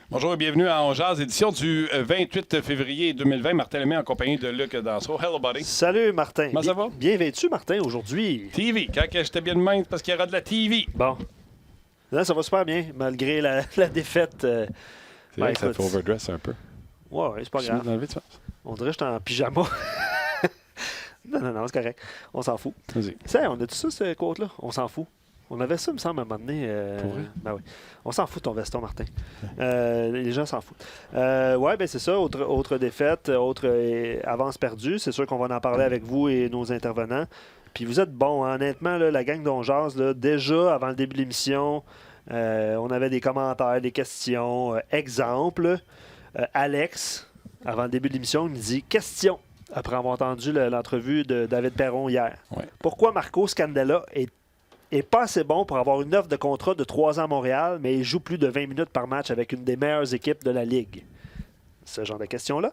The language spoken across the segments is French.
Bonjour et bienvenue à On Jase, édition du 28 février 2020. Martin Lemay en compagnie de Luc Dansereau. Hello, buddy. Salut, Martin. Comment ça va? Bien vêtu, Martin, aujourd'hui. TV. Quand j'étais bien de main, c'est parce qu'il y aura de la TV. Bon. Là, ça va super bien, malgré la défaite. C'est vrai que ça fait overdress un peu. Ouais, c'est pas grave. On dirait que j'étais en pyjama. Non, c'est correct. On s'en fout. Vas-y. Ça, on a tout ça, ce quote-là. On s'en fout. On avait ça, il me semble, à un moment donné. Pour vrai? Ben oui. On s'en fout de ton veston, Martin. Les gens s'en foutent. Oui, ben c'est ça. Autre défaite, autre avance perdue. C'est sûr qu'on va en parler avec vous et nos intervenants. Puis vous êtes bons, hein? Honnêtement, là, la gang d'On Jase, là, déjà, avant le début de l'émission, on avait des commentaires, des questions. Exemple, Alex, avant le début de l'émission, il me dit « Question » après avoir entendu l'entrevue de David Perron hier. Ouais. Pourquoi Marco Scandella est pas assez bon pour avoir une offre de contrat de 3 ans à Montréal, mais il joue plus de 20 minutes par match avec une des meilleures équipes de la Ligue? Ce genre de questions-là.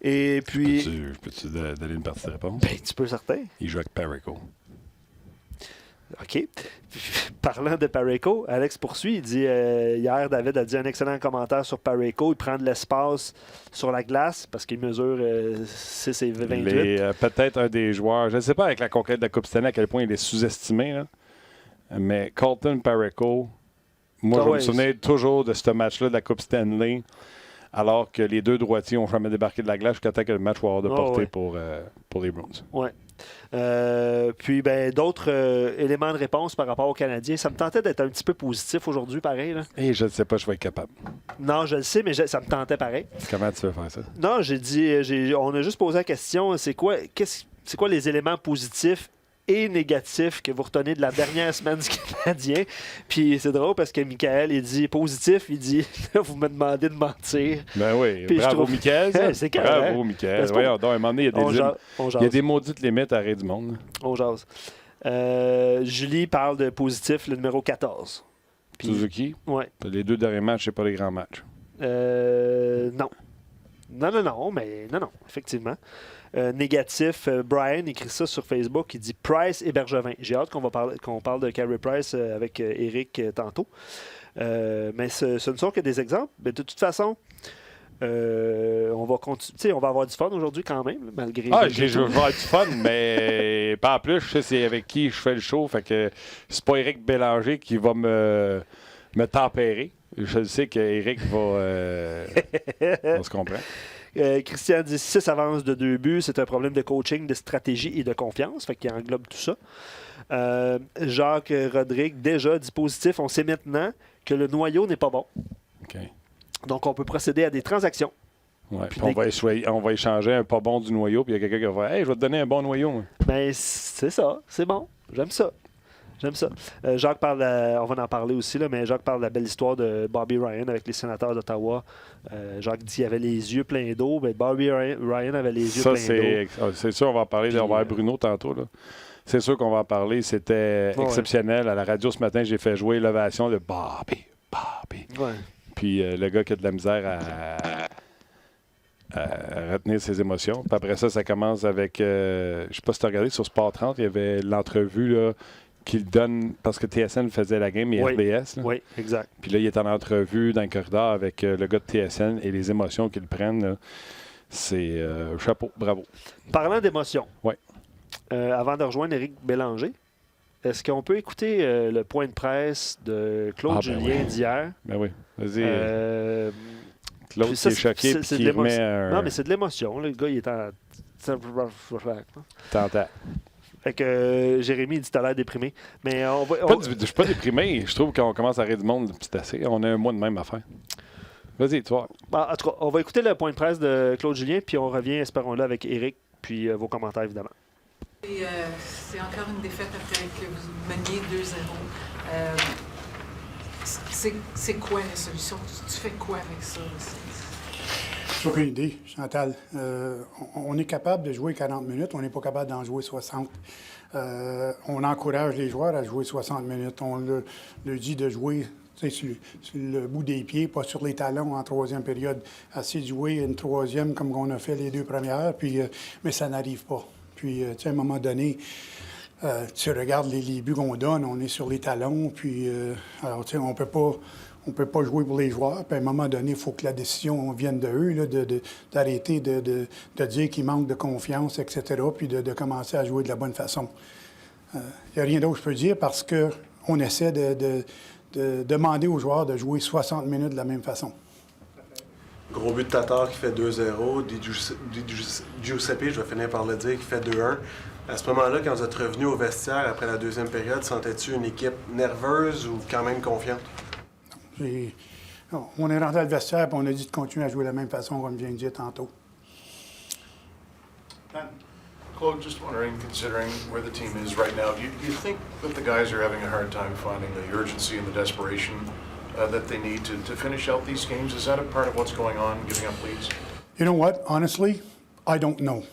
Et puis... Peux-tu donner une partie de réponse? Ben, tu peux, certain. Il joue avec Parayko. OK. Parlant de Parayko, Alex poursuit. Il dit hier, David a dit un excellent commentaire sur Parayko. Il prend de l'espace sur la glace parce qu'il mesure 6 et 28. Peut-être un des joueurs, je ne sais pas avec la conquête de la Coupe Stanley à quel point il est sous-estimé, là. Mais Colton Parayko, moi, je me souviens toujours de ce match-là de la Coupe Stanley, alors que les deux droitiers ont jamais débarqué de la glace jusqu'à temps que le match soit hors de portée pour les Bruins. Oui. Puis, ben, d'autres éléments de réponse par rapport aux Canadiens. Ça me tentait d'être un petit peu positif aujourd'hui, pareil. Là. Et je ne sais pas, je vais être capable. Non, je le sais, mais ça me tentait pareil. Comment tu veux faire ça? Non, on a juste posé la question, c'est quoi les éléments positifs et négatifs que vous retenez de la dernière semaine du Canadien? Puis c'est drôle parce que Michael, il dit positif, il dit vous me demandez de mentir. Ben oui, puis bravo Michael. C'est carré. Bravo Michael. Voyons donc, à un moment donné, il y a des maudites limites à arrêt du monde. On jase. Julie parle de positif, le numéro 14. Puis, Suzuki? Oui. Les deux derniers matchs, c'est pas les grands matchs. Non. Non, effectivement. Négatif, Brian écrit ça sur Facebook, il dit Price et Bergevin. J'ai hâte qu'on parle de Carey Price avec Eric tantôt. Mais ce ne sont que des exemples. Mais de toute façon, on va continuer. On va avoir du fun aujourd'hui quand même, malgré. Je vais avoir du fun, mais pas en plus. Je sais c'est avec qui je fais le show. Fait que c'est pas Éric Bélanger qui va me tempérer. Je sais qu'Éric va. On se comprend. Christian dit 6 avances de 2 buts. C'est un problème de coaching, de stratégie et de confiance. Fait qu'il englobe tout ça. Jacques Rodrigue, déjà, dit positif. On sait maintenant que le noyau n'est pas bon. Okay. Donc, on peut procéder à des transactions. Ouais, puis on va échanger un pas bon du noyau. Puis il y a quelqu'un qui va faire « Hey, je vais te donner un bon noyau. » Ben, c'est ça. C'est bon. J'aime ça. Jacques parle, on va en parler aussi, là, mais Jacques parle de la belle histoire de Bobby Ryan avec les sénateurs d'Ottawa. Jacques dit qu'il avait les yeux pleins d'eau. Mais Bobby Ryan avait les yeux pleins d'eau. C'est sûr, on va en parler. Puis, on va avoir Bruno tantôt. Là. C'est sûr qu'on va en parler. C'était exceptionnel. À la radio ce matin, j'ai fait jouer l'ovation de Bobby. Ouais. Puis le gars qui a de la misère à retenir ses émotions. Puis après ça commence avec... je ne sais pas si tu as regardé sur Sport 30, il y avait l'entrevue là, qu'il donne, parce que TSN faisait la game et RDS. Là. Oui, exact. Puis là, il est en entrevue dans le corridor avec le gars de TSN et les émotions qu'ils prennent. Là, c'est chapeau, bravo. Parlant d'émotions, ouais. Avant de rejoindre Éric Bélanger, est-ce qu'on peut écouter le point de presse de Claude Julien d'hier? Ben oui, vas-y. Claude qui est choqué et qui remet Non, mais c'est de l'émotion. Le gars, il est en... T'entends. Fait que Jérémy dit que t'as l'air déprimé. Mais je suis pas déprimé. Je trouve qu'on commence à arrêter du monde. C'est assez. On a un mois de même affaire. Vas-y, toi. En tout cas, on va écouter le point de presse de Claude Julien, puis on revient, espérons-le, avec Éric, puis vos commentaires, évidemment. Et c'est encore une défaite après que vous meniez 2-0. C'est quoi la solution? Tu fais quoi avec ça? J'ai aucune idée, Chantal. On est capable de jouer 40 minutes, on n'est pas capable d'en jouer 60. On encourage les joueurs à jouer 60 minutes. On leur dit de jouer sur le bout des pieds, pas sur les talons en troisième période. Assez de jouer une troisième comme on a fait les 2 premières, mais ça n'arrive pas. Puis, à un moment donné, tu regardes les buts qu'on donne, on est sur les talons, puis, alors, on peut pas on peut pas jouer pour les joueurs. Puis à un moment donné, il faut que la décision vienne de eux, là, d'arrêter de dire qu'ils manquent de confiance, etc., puis de commencer à jouer de la bonne façon. Il n'y a rien d'autre que je peux dire parce qu'on essaie de demander aux joueurs de jouer 60 minutes de la même façon. Gros but de Tatar qui fait 2-0. Giuseppe, je vais finir par le dire, qui fait 2-1. À ce moment-là, quand vous êtes revenu au vestiaire après la deuxième période, sentais-tu une équipe nerveuse ou quand même confiante? On est rentré dans le vestiaire et on a dit de continuer à jouer de la même façon, comme je viens de dire tantôt. Claude, just wondering, considering where the team is right now, do you think that the guys are having a hard time finding the urgency and the desperation that they need to finish out these games? Is that a part of what's going on, giving up leads? You know what? Honestly, I don't know.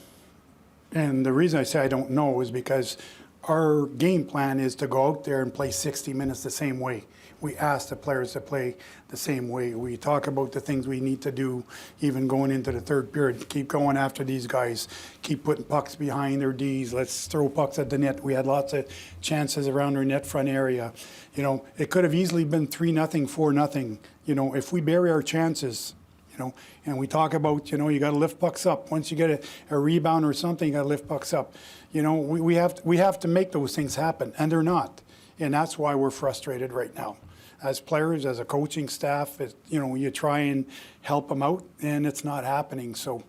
And the reason I say I don't know is because our game plan is to go out there and play 60 minutes the same way. We ask the players to play the same way. We talk about the things we need to do, even going into the third period. Keep going after these guys. Keep putting pucks behind their Ds. Let's throw pucks at the net. We had lots of chances around our net front area. You know, it could have easily been 3-0, 4-0. You know, if we bury our chances, you know, and we talk about, you know, you got to lift pucks up. Once you get a rebound or something, you got to lift pucks up. You know, we have to make those things happen, and they're not. And that's why we're frustrated right now. As players, as a coaching staff, you know, you try and help them out, and it's not happening. So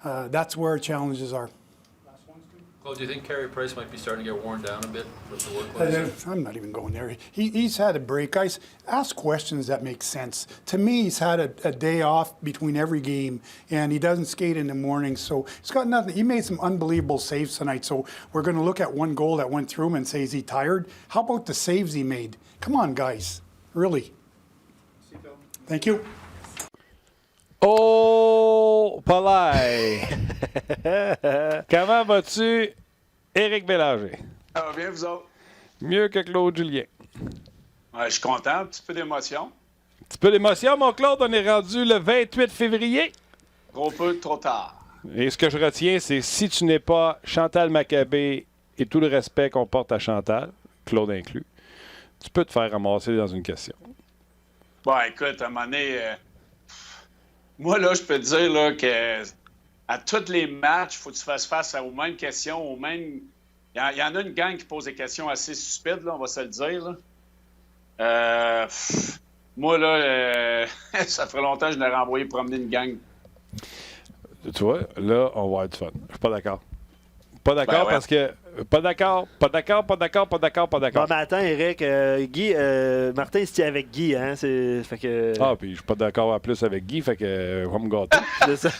that's where our challenges are. Claude, do you think Carey Price might be starting to get worn down a bit with the work? I'm not even going there. He's had a break. Guys, ask questions that make sense. To me, he's had a day off between every game, and he doesn't skate in the morning. So he's got nothing. He made some unbelievable saves tonight. So we're going to look at one goal that went through him and say, is he tired? How about the saves he made? Come on, guys. Really. Thank you. Oh, Palais! Comment vas-tu, Éric Bélanger? Ça va bien, vous autres? Mieux que Claude Julien. Ouais, je suis content, un petit peu d'émotion. Un petit peu d'émotion, mon Claude. On est rendu le 28 février. Trop peu, trop tard. Et ce que je retiens, c'est si tu n'es pas Chantal Maccabé et tout le respect qu'on porte à Chantal, Claude inclus, tu peux te faire ramasser dans une question. Bon, écoute, à un moment donné, moi, là, je peux te dire là, que à tous les matchs, il faut que tu fasses face aux mêmes questions, aux mêmes... Il y en a une gang qui pose des questions assez stupides, là, on va se le dire. Là. Moi, là, ça ferait longtemps que je l'aurais envoyé promener une gang. Tu vois, là, on va être fun. Je suis pas d'accord. Pas d'accord ouais. Parce que... Pas d'accord. Bon, mais attends, Eric, Guy, Martin, c'était avec Guy, hein? Fait que... Ah, puis je suis pas d'accord en plus avec Guy, fait que on va me gâter.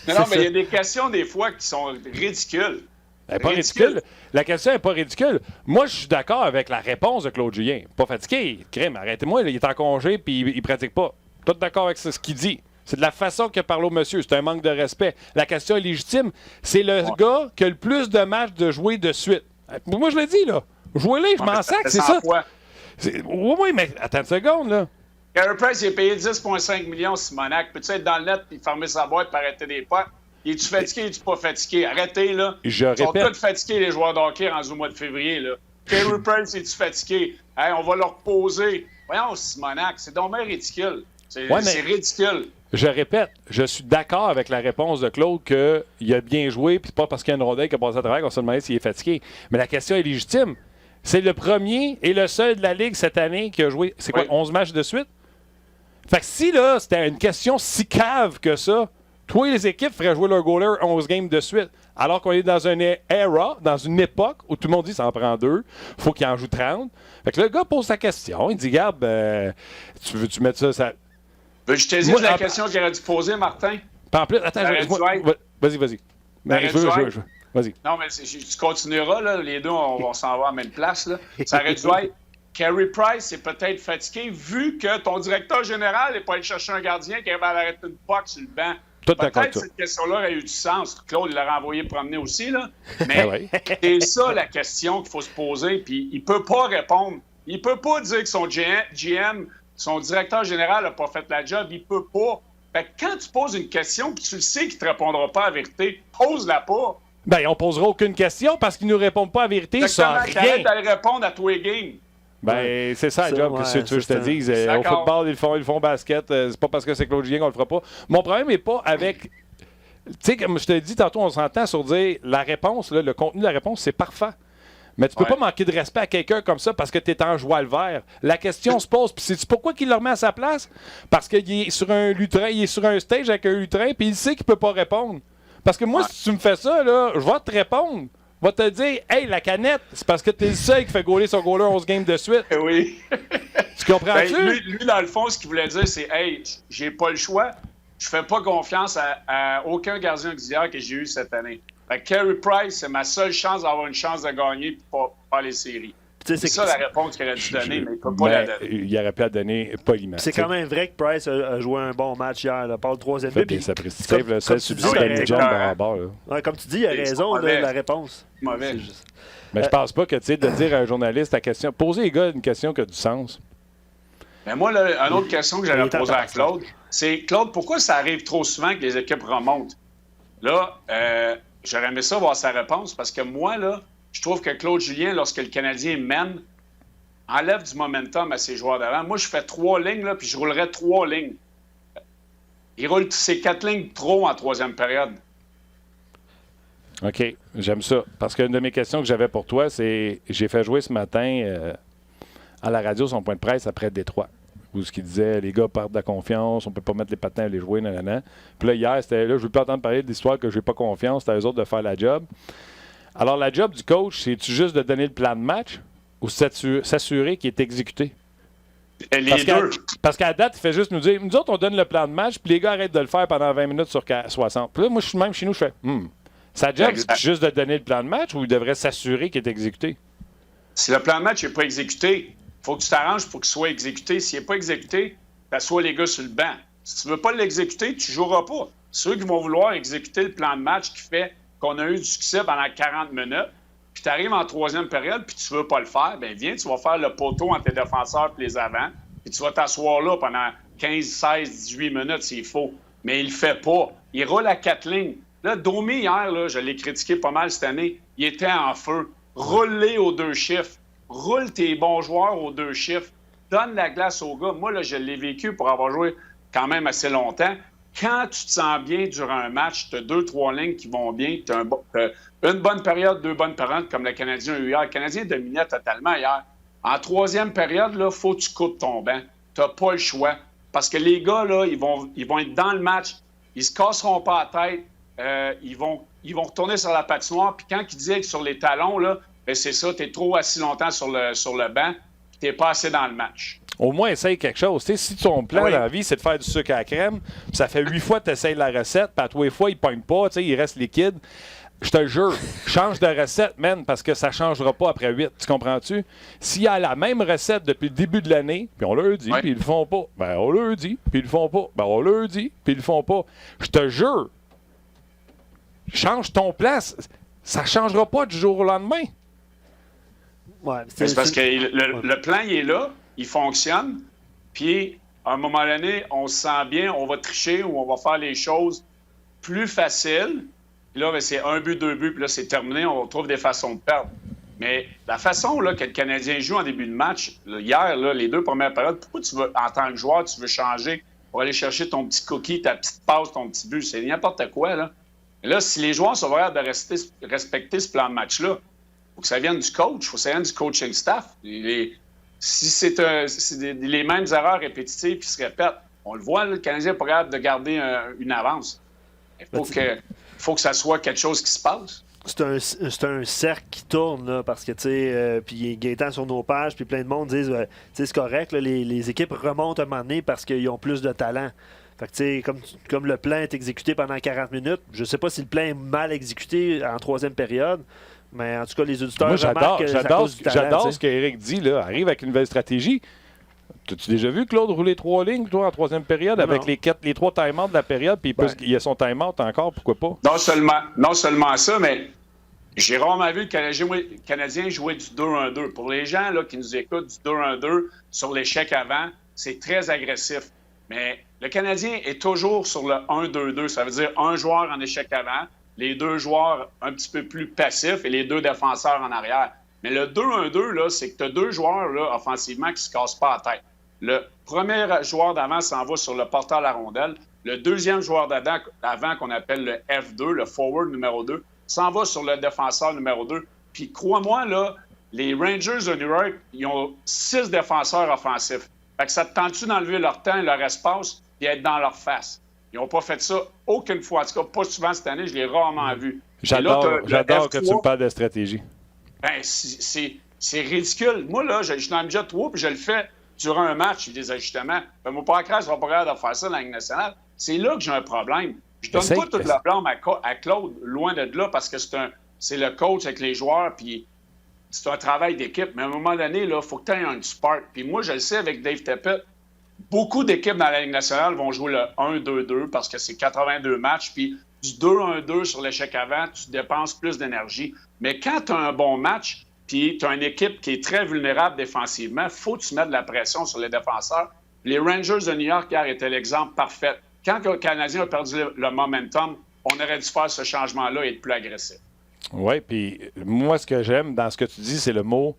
Non, mais il y a des questions, des fois, qui sont ridicules. Elle n'est pas ridicule. La question n'est pas ridicule. Moi, je suis d'accord avec la réponse de Claude Julien. Pas fatigué. Crème, arrêtez-moi, il est en congé puis il pratique pas. Tout d'accord avec ce qu'il dit. C'est de la façon qu'il parle au monsieur. C'est un manque de respect. La question est légitime. C'est le gars qui a le plus de matchs de jouer de suite. Moi, je l'ai dit, là. Jouez-les, je m'en sac, c'est ça. Oui, mais attends une seconde, là. Carey Price, il est payé 10,5 millions, Simonac. Peux-tu être dans le net et fermer sa boîte pour arrêter des potes? Es-tu fatigué, es-tu pas fatigué? Arrêtez, là. Je Ils sont répète. tous fatigués, les joueurs d'hockey, rendus au mois de février, là. Carey Price, es-tu fatigué? Hey, on va leur reposer. Voyons, Simonac, c'est donc bien ridicule. C'est ridicule. Je répète, je suis d'accord avec la réponse de Claude qu'il a bien joué, puis pas parce qu'il y a une rondelle qui a passé à travers qu'on se demandait s'il est fatigué. Mais la question est légitime. C'est le premier et le seul de la Ligue cette année qui a joué, c'est quoi, 11 matchs de suite? Fait que si, là, c'était une question si cave que ça, toi et les équipes feraient jouer leur goaler 11 games de suite. Alors qu'on est dans une era, dans une époque où tout le monde dit ça en prend 2, faut qu'il en joue 30. Fait que le gars pose sa question, il dit, regarde, tu veux-tu mettre ça... Je t'ai dit la question qu'il aurait dû poser, Martin. En plus, attends, vas-y. Vas-y. Non, mais tu continueras, là. Les deux, on va s'en voir à la même place, là. Ça aurait dû être Carey Price est peut-être fatigué vu que ton directeur général n'est pas allé chercher un gardien qui avait à arrêter une puck sur le banc. Peut-être que cette question-là aurait eu du sens. Claude l'a renvoyé promener aussi, là. Mais c'est ça la question qu'il faut se poser. Puis il peut pas répondre. Il peut pas dire que son GM, son directeur général n'a pas fait la job. Il peut pas. Fait que quand tu poses une question puis tu le sais qu'il ne te répondra pas à la vérité, pose-la pas. Ben, on posera aucune question parce qu'il ne nous répond pas à la vérité sur rien. Arrête d'aller répondre à tous les games. Ben, c'est ça, le job, ouais, que tu veux que je te dise. Au football, ils font basket. C'est pas parce que c'est Claude Julien qu'on le fera pas. Mon problème n'est pas avec... Tu sais, comme je te dis tantôt, on s'entend sur dire la réponse, là, le contenu de la réponse, c'est parfait. Mais tu peux pas manquer de respect à quelqu'un comme ça parce que tu es en joie le vert. La question se pose, puis sais-tu pourquoi qu'il le remet à sa place? Parce qu'il est sur un lutrin, il est sur un stage avec un lutrin, puis il sait qu'il peut pas répondre. Parce que moi, si tu me fais ça, là, je vais te répondre. Je vais te dire, hey, la canette, c'est parce que t'es le seul qui fait gauler son goaler 11 games de suite. Oui. Tu comprends-tu? Ben, lui, dans le fond, ce qu'il voulait dire, c'est, hey, j'ai pas le choix. Je fais pas confiance à aucun gardien auxiliaire que j'ai eu cette année. Fait que Carey Price, c'est ma seule chance d'avoir une chance de gagner et pas faire les séries. C'est ça la réponse qu'il aurait dû donner, mais il peut pas la donner. Il aurait pu la donner poliment. C'est quand même vrai que Price a joué un bon match hier, là, par le troisième but. Bien, ça précise le seul substitut jump par bord. Ouais, comme tu dis, il a raison de la réponse. Mauvais. Mais je pense pas que, tu sais, de dire à un journaliste ta question, poser les gars une question qui a du sens. Mais moi, là, une autre question que j'allais poser à Claude, c'est, Claude, pourquoi ça arrive trop souvent que les équipes remontent? Là, j'aurais aimé ça voir sa réponse, parce que moi, là, je trouve que Claude Julien, lorsque le Canadien mène, enlève du momentum à ses joueurs d'avant. Moi, je fais 3 lignes, là, puis je roulerais 3 lignes. Il roule ces 4 lignes trop en troisième période. OK, j'aime ça. Parce qu'une de mes questions que j'avais pour toi, c'est j'ai fait jouer ce matin à la radio son point de presse après Détroit. Où ce qu'il disait, les gars perdent de la confiance, on peut pas mettre les patins à les jouer, nanana. Puis là, hier, c'était là, je veux plus entendre parler de l'histoire que j'ai pas confiance, c'était à eux autres de faire la job. Alors, la job du coach, c'est-tu juste de donner le plan de match ou s'assurer qu'il est exécuté? Les deux. Parce qu'à date, il fait juste nous dire, nous autres, on donne le plan de match, puis les gars arrêtent de le faire pendant 20 minutes sur 60. Puis là, moi, je suis même chez nous, je fais, sa job, c'est juste de donner le plan de match ou il devrait s'assurer qu'il est exécuté? Si le plan de match n'est pas exécuté, il faut que tu t'arranges pour qu'il soit exécuté. S'il n'est pas exécuté, t'assois les gars sur le banc. Si tu ne veux pas l'exécuter, tu ne joueras pas. Ceux qui vont vouloir exécuter le plan de match qui fait qu'on a eu du succès pendant 40 minutes, puis tu arrives en troisième période, puis tu ne veux pas le faire, bien viens, tu vas faire le poteau entre tes défenseurs et les avants, puis tu vas t'asseoir là pendant 15, 16, 18 minutes s'il faut. Mais il le fait pas. Il roule à 4 lignes. Là, Domi, hier, là, je l'ai critiqué pas mal cette année, il était en feu. Roule-les aux 2 chiffres. Roule tes bons joueurs aux 2 chiffres. Donne la glace aux gars. Moi, là, je l'ai vécu pour avoir joué quand même assez longtemps. Quand tu te sens bien durant un match, tu as 2-3 lignes qui vont bien, tu as une bonne période, 2 bonnes périodes, comme le Canadien a eu hier. Le Canadien dominait totalement hier. En troisième période, il faut que tu coupes ton banc. Tu n'as pas le choix. Parce que les gars, là, ils vont être dans le match. Ils se casseront pas la tête. Ils vont retourner sur la patinoire. Puis quand ils disent que sur les talons, là, ben c'est ça, tu es trop assis longtemps sur le banc, puis tu n'es pas assez dans le match. Au moins, essaye quelque chose. T'sais, si ton plan dans la vie, c'est de faire du sucre à la crème, ça fait 8 fois que tu essayes la recette, puis à 3 fois, il ne pogne pas, il reste liquide. Je te jure, change de recette, man, parce que ça ne changera pas après 8. Tu comprends-tu? S'il y a la même recette depuis le début de l'année, puis on leur dit, puis ils le font pas, ben on leur dit, puis ils le font pas, ben on leur dit, puis ils le font pas. Je te jure, change ton plan, ça ne changera pas du jour au lendemain. Ouais, c'est parce que le plan, il est là, il fonctionne, puis à un moment donné, on se sent bien, on va tricher ou on va faire les choses plus faciles. Puis là, ben, c'est 1 but, 2 buts, puis là, c'est terminé, on trouve des façons de perdre. Mais la façon là, que le Canadien joue en début de match, là, hier, là, les 2 premières périodes, pourquoi tu veux, en tant que joueur, tu veux changer pour aller chercher ton petit cookie, ta petite passe, ton petit but? C'est n'importe quoi, là. Mais là, si les joueurs sont vraiment de respecter ce plan de match-là, il faut que ça vienne du coach, il faut que ça vienne du coaching staff. Si c'est les mêmes erreurs répétitives qui se répètent, on le voit, là, le Canadien n'est pas capable de garder une avance. Il faut que ça soit quelque chose qui se passe. C'est un cercle qui tourne, là, parce que, tu sais, puis Gaétan sur nos pages, puis plein de monde disent, tu sais, c'est correct, là, les équipes remontent à un moment donné parce qu'ils ont plus de talent. Fait que, tu sais, comme le plan est exécuté pendant 40 minutes, je sais pas si le plan est mal exécuté en troisième période, mais en tout cas, les auditeurs remarquent que j'adore ce qu'Éric dit, là. Arrive avec une nouvelle stratégie. T'as-tu déjà vu Claude rouler 3 lignes, toi, en troisième période, avec les 3 time-outs de la période, puis il y a son time-out encore, pourquoi pas? Non seulement ça, mais j'ai rarement vu le Canadien jouer du 2-1-2. Pour les gens là, qui nous écoutent, du 2-1-2 sur l'échec avant, c'est très agressif. Mais le Canadien est toujours sur le 1-2-2. Ça veut dire un joueur en échec avant, les 2 joueurs un petit peu plus passifs et les 2 défenseurs en arrière. Mais le 2-1-2, là, c'est que tu as deux joueurs là, offensivement qui ne se cassent pas la tête. Le premier joueur d'avant s'en va sur le porteur à la rondelle. Le deuxième joueur d'avant, qu'on appelle le F2, le forward numéro 2, s'en va sur le défenseur numéro 2. Puis crois-moi, là, les Rangers de New York, ils ont 6 défenseurs offensifs. Fait que ça te tente-tu d'enlever leur temps, leur espace, et être dans leur face? Ils n'ont pas fait ça aucune fois. En tout cas, pas souvent cette année, je l'ai rarement vu. J'adore que tu me parles de stratégie. Ben, c'est ridicule. Moi, là, je suis dans le jet 3 puis je le fais durant un match, des ajustements. Ben, mon podcast ne sera pas capable de faire ça dans la Ligue nationale. C'est là que j'ai un problème. Je donne pas toute la blâme à Claude, loin de là, parce que c'est le coach avec les joueurs, puis c'est un travail d'équipe. Mais à un moment donné, il faut que tu aies un spark. Puis moi, je le sais avec Dave Tippett, beaucoup d'équipes dans la Ligue nationale vont jouer le 1-2-2 parce que c'est 82 matchs, puis du 2-1-2 sur l'échec avant, tu dépenses plus d'énergie. Mais quand tu as un bon match, puis tu as une équipe qui est très vulnérable défensivement, il faut que tu mettes de la pression sur les défenseurs. Les Rangers de New York hier étaient l'exemple parfait. Quand le Canadien a perdu le momentum, on aurait dû faire ce changement-là et être plus agressif. Oui, puis moi, ce que j'aime dans ce que tu dis, c'est le mot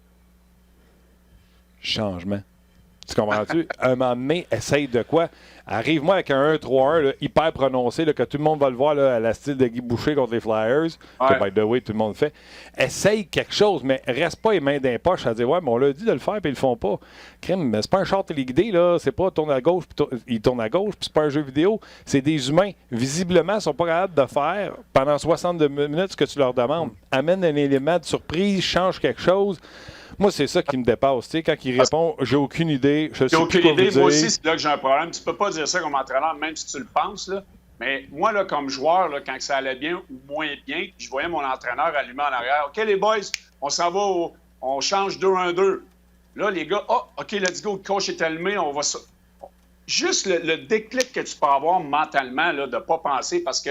changement. Tu comprends-tu? Un moment donné, essaye de quoi? Arrive-moi avec un 1-3-1 là, hyper prononcé, là, que tout le monde va le voir là, à la style de Guy Boucher contre les Flyers, que, by the way, tout le monde fait. Essaye quelque chose, mais reste pas les mains dans les poches à dire « Ouais, mais on l'a dit de le faire, puis ils le font pas. » Crime, c'est pas un char téléguidé, là. C'est pas tourne à gauche, puis il tourne à gauche, puis c'est pas un jeu vidéo. C'est des humains. Visiblement, ils sont pas capables de faire pendant 62 minutes ce que tu leur demandes. Amène un élément de surprise, change quelque chose. Moi, c'est ça qui me dépasse. Tu sais, quand il répond, j'ai aucune idée, je sais aucune idée. Moi aussi, c'est là que j'ai un problème. Tu peux pas dire ça comme entraîneur, même si tu le penses. Là. Mais moi, là, comme joueur, là, quand ça allait bien ou moins bien, je voyais mon entraîneur allumer en arrière. OK, les boys, on s'en va, on change 2-1-2. Là, les gars, OK, let's go, le coach est allumé, on va ça. Juste le déclic que tu peux avoir mentalement, là, de ne pas penser, parce que,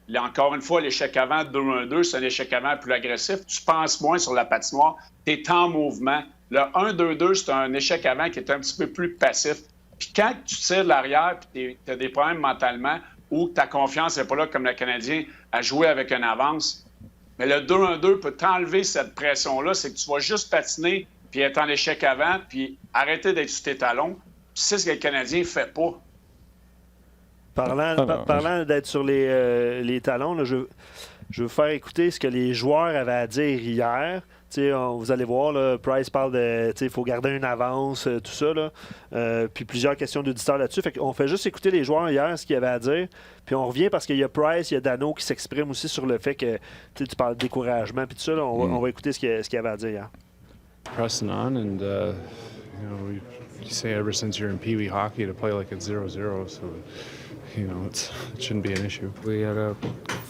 là, encore une fois, l'échec avant 2-1-2, c'est un échec avant plus agressif. Tu penses moins sur la patinoire. Tu es en mouvement. Le 1-2-2, c'est un échec avant qui est un petit peu plus passif. Puis quand tu tires de l'arrière et tu as des problèmes mentalement ou ta confiance n'est pas là comme le Canadien à jouer avec une avance, mais le 2-1-2 peut t'enlever cette pression-là. C'est que tu vas juste patiner puis être en échec avant puis arrêter d'être sur tes talons. Puis c'est ce que le Canadien ne fait pas. Parlant d'être sur les talons, là, je veux vous faire écouter ce que les joueurs avaient à dire hier. Vous allez voir, là, Price parle de il faut garder une avance, tout ça. Là. Puis plusieurs questions d'auditeurs là-dessus. On fait juste écouter les joueurs hier, ce qu'ils avaient à dire. Puis on revient parce qu'il y a Price, il y a Dano qui s'exprime aussi sur le fait que tu parles de découragement. Puis tout ça, là, on va écouter ce qu'il avait à dire hier. Pressing on and you say ever since you're in Pee Wee hockey to play like it's 0-0, so it shouldn't be an issue. We had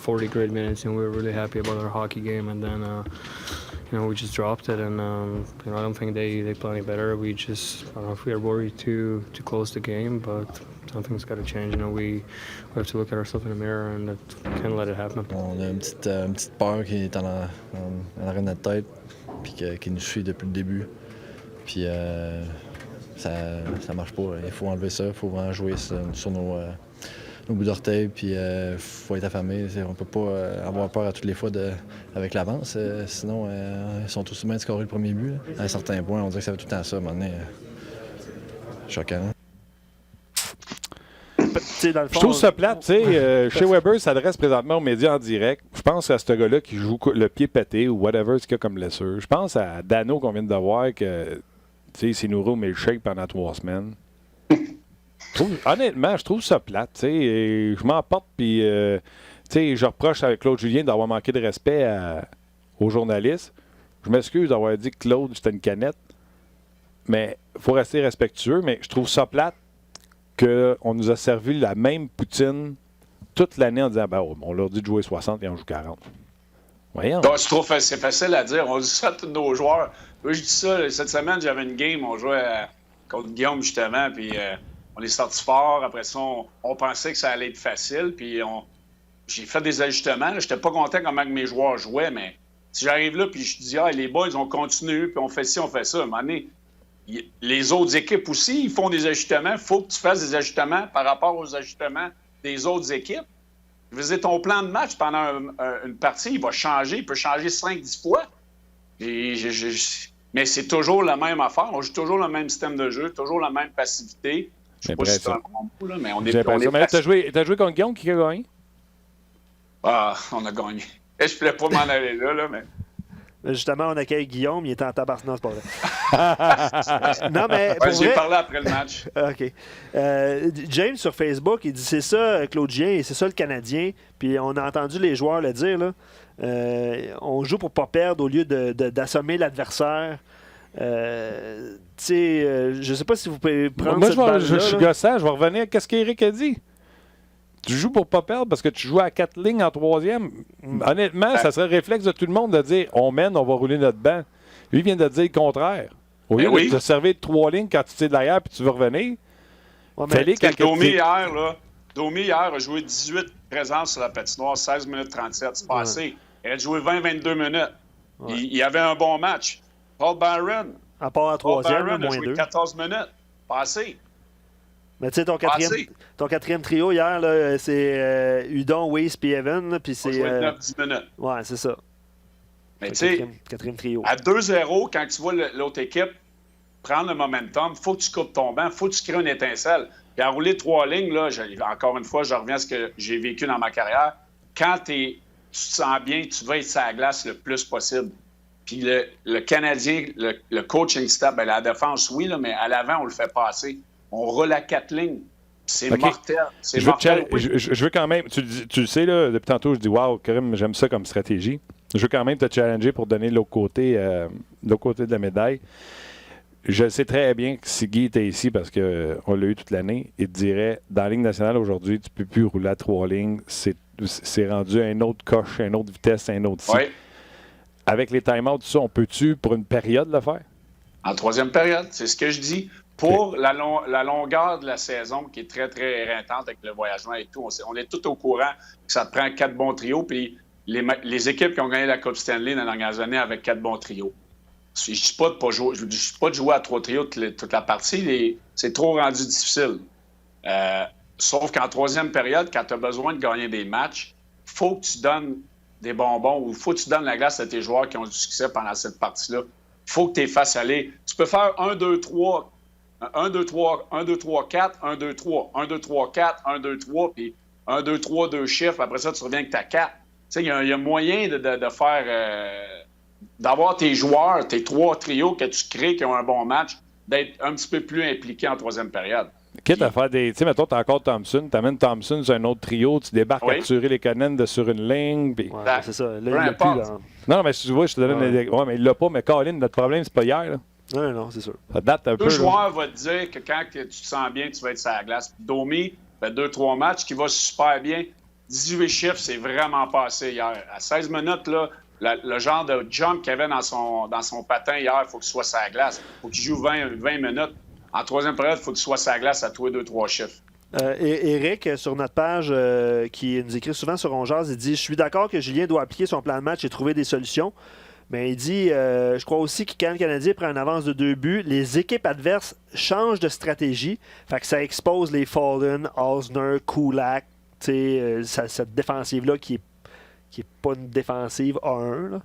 40 great minutes and we were really happy about our hockey game, and then we just dropped it, and I don't think they play any better. We just we are worried to close the game, but something's got to change. We have to look at ourselves in the mirror and can't let it happen. On a une petite peur qui est en arrière de notre tête, puis qui nous suit depuis le début. Puis ça marche pas. Il faut enlever ça. Il faut vraiment jouer sur nos bouts d'orteil. Puis il faut être affamé. On peut pas avoir peur à toutes les fois avec l'avance. Sinon, ils sont tous humains de scorer le premier but. À un certain point, on dirait que ça va tout le temps ça. Maintenant, choquant. Je trouve ça plate. Chez Weber s'adresse présentement aux médias en direct. Je pense à ce gars-là qui joue le pied pété ou whatever ce qu'il y a comme blessure. Je pense à Dano qu'on vient de voir que il s'est nourri au milkshake pendant 3 semaines. Honnêtement, je trouve ça plate. Je m'emporte puis je reproche avec Claude Julien d'avoir manqué de respect aux journalistes. Je m'excuse d'avoir dit que Claude, c'était une canette. Mais il faut rester respectueux. Mais je trouve ça plate qu'on nous a servi la même poutine toute l'année en disant on leur dit de jouer 60 et on joue 40. Voyons. Je trouve que c'est facile à dire. On dit ça à tous nos joueurs. Moi, je dis ça. Cette semaine, j'avais une game. On jouait contre Guillaume, justement. Puis on est sorti fort. Après ça, on pensait que ça allait être facile. Puis j'ai fait des ajustements. Je n'étais pas content comment mes joueurs jouaient. Mais si j'arrive là puis je dis les boys, on continue. Puis on fait ci, on fait ça. À un moment donné, les autres équipes aussi, ils font des ajustements. Il faut que tu fasses des ajustements par rapport aux ajustements des autres équipes. Je veux dire, ton plan de match pendant une partie, il va changer. Il peut changer 5-10 fois. Mais c'est toujours la même affaire. On joue toujours le même système de jeu, toujours la même passivité. Je sais pas si c'est un bon coup, là, mais on est mais t'as joué contre Guillaume qui a gagné? Ah, on a gagné. Je ne voulais pas m'en aller là, mais... Justement, on accueille Guillaume, il était en tabac. Non, c'est pas vrai. Non, mais j'ai parlé après le match. OK. James, sur Facebook, il dit, c'est ça, Claudien, c'est ça le Canadien. Puis on a entendu les joueurs le dire, là. On joue pour pas perdre au lieu d'assommer l'adversaire. Je sais pas si vous pouvez prendre moi, cette balle-là. Je suis gossant, je vais revenir à ce qu'Éric a dit. Tu joues pour pas perdre parce que tu joues à 4 lignes en 3e. Honnêtement, ça serait le réflexe de tout le monde de dire on mène, on va rouler notre banc. Lui, il vient de dire le contraire. Au lieu de te servir de 3 lignes quand tu tires derrière puis tu veux revenir. Domi, hier, a joué 18 présences sur la patinoire, 16 minutes 37. C'est pas assez. Il a joué 20-22 minutes. Ouais. Il avait un bon match. Paul Byron. À part à 3e, moins 2. 14 minutes. Pas assez. Mais tu sais, ton quatrième trio hier, là, c'est Hudon, Weiss puis Evan. Puis c'est 9-10 minutes. Ouais, c'est ça. Mais tu sais, quatrième trio. À 2-0, quand tu vois l'autre équipe prendre le momentum, il faut que tu coupes ton banc, il faut que tu crées une étincelle. Puis à rouler 3 lignes, là, encore une fois, je reviens à ce que j'ai vécu dans ma carrière. Quand tu te sens bien, tu vas être sur la glace le plus possible. Puis le Canadien, le coaching staff, la défense, oui, là, mais à l'avant, on le fait passer. On roule à 4 lignes. C'est mortel. Je veux quand même... Tu le sais, là, depuis tantôt, je dis « Wow, Karim, j'aime ça comme stratégie. » Je veux quand même te challenger pour donner l'autre côté de la médaille. Je sais très bien que si Guy était ici, parce qu'on l'a eu toute l'année, il te dirait, dans la Ligue nationale aujourd'hui, tu ne peux plus rouler à 3 lignes. C'est rendu à un autre coche, à une autre vitesse, à un autre cycle. Oui. Avec les time-outs, tout ça, on peut-tu, pour une période, le faire? En 3e période, c'est ce que je dis. Pour la longueur de la saison, qui est très, très éreintante avec le voyagement et tout, on est tout au courant que ça te prend 4 bons trios. Puis les équipes qui ont gagné la Coupe Stanley dans les dernières années avec 4 bons trios. Je ne dis pas de jouer à 3 trios toute la partie. C'est trop rendu difficile. Sauf qu'en 3e période, quand tu as besoin de gagner des matchs, il faut que tu donnes des bonbons ou il faut que tu donnes la glace à tes joueurs qui ont du succès pendant cette partie-là. Il faut que tu les fasses aller. Tu peux faire 1-2-3... 1-2-3, 1-2-3-4, 1-2-3, 1-2-3-4, 1-2-3, puis 1-2-3, 2 chiffres. Après ça, tu reviens avec ta 4. Tu sais, il y a moyen de faire... d'avoir tes joueurs, tes 3 trios que tu crées qui ont un bon match, d'être un petit peu plus impliqués en 3e période. Quitte à faire des... Tu sais, mettons, tu as encore Thompson, tu amènes Thompson sur un autre trio, tu débarques à tuer les Conan sur une ligne. Puis... Ouais, c'est ça. Là, il l'a plus, là. Non, mais si tu vois, je te donne une... Ouais, mais il l'a pas. Mais Colin, notre problème, c'est pas hier, là. Non, c'est sûr. Ça date un peu. Le joueur va te dire que quand tu te sens bien, tu vas être sur la glace. Domi fait 2-3 matchs qui va super bien. 18 chiffres, c'est vraiment passé hier. À 16 minutes, là, le genre de jump qu'il avait dans son patin hier, il faut qu'il soit sur la glace. Il faut qu'il joue 20 minutes. En 3e période, il faut qu'il soit sur la glace à tous les 2-3 chiffres. Éric, sur notre page, qui nous écrit souvent sur On Jase, il dit « Je suis d'accord que Julien doit appliquer son plan de match et trouver des solutions. » Mais il dit, je crois aussi que quand le Canadien prend une avance de 2 buts, les équipes adverses changent de stratégie. Fait que ça expose les Fallen, Osner, Kulak, cette défensive-là qui est pas une défensive A1.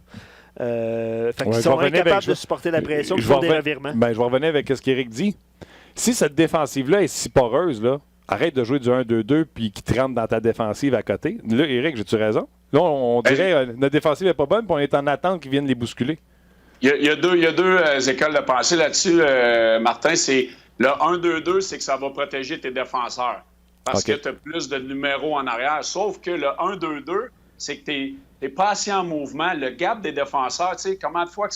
Fait qu'ils sont incapables de supporter la pression pour des revirements. Je vais revenir avec ce qu'Éric dit. Si cette défensive-là est si poreuse, là, arrête de jouer du 1-2-2 puis qui te rentre dans ta défensive à côté. Là, Éric, j'ai-tu raison? Là, on dirait que notre défensive n'est pas bonne, puis on est en attente qu'ils viennent les bousculer. Il y a deux écoles de pensée là-dessus, Martin. C'est le 1-2-2, c'est que ça va protéger tes défenseurs. Parce que tu as plus de numéros en arrière. Sauf que le 1-2-2, c'est que tu n'es pas assez en mouvement. Le gap des défenseurs, tu sais, combien de fois que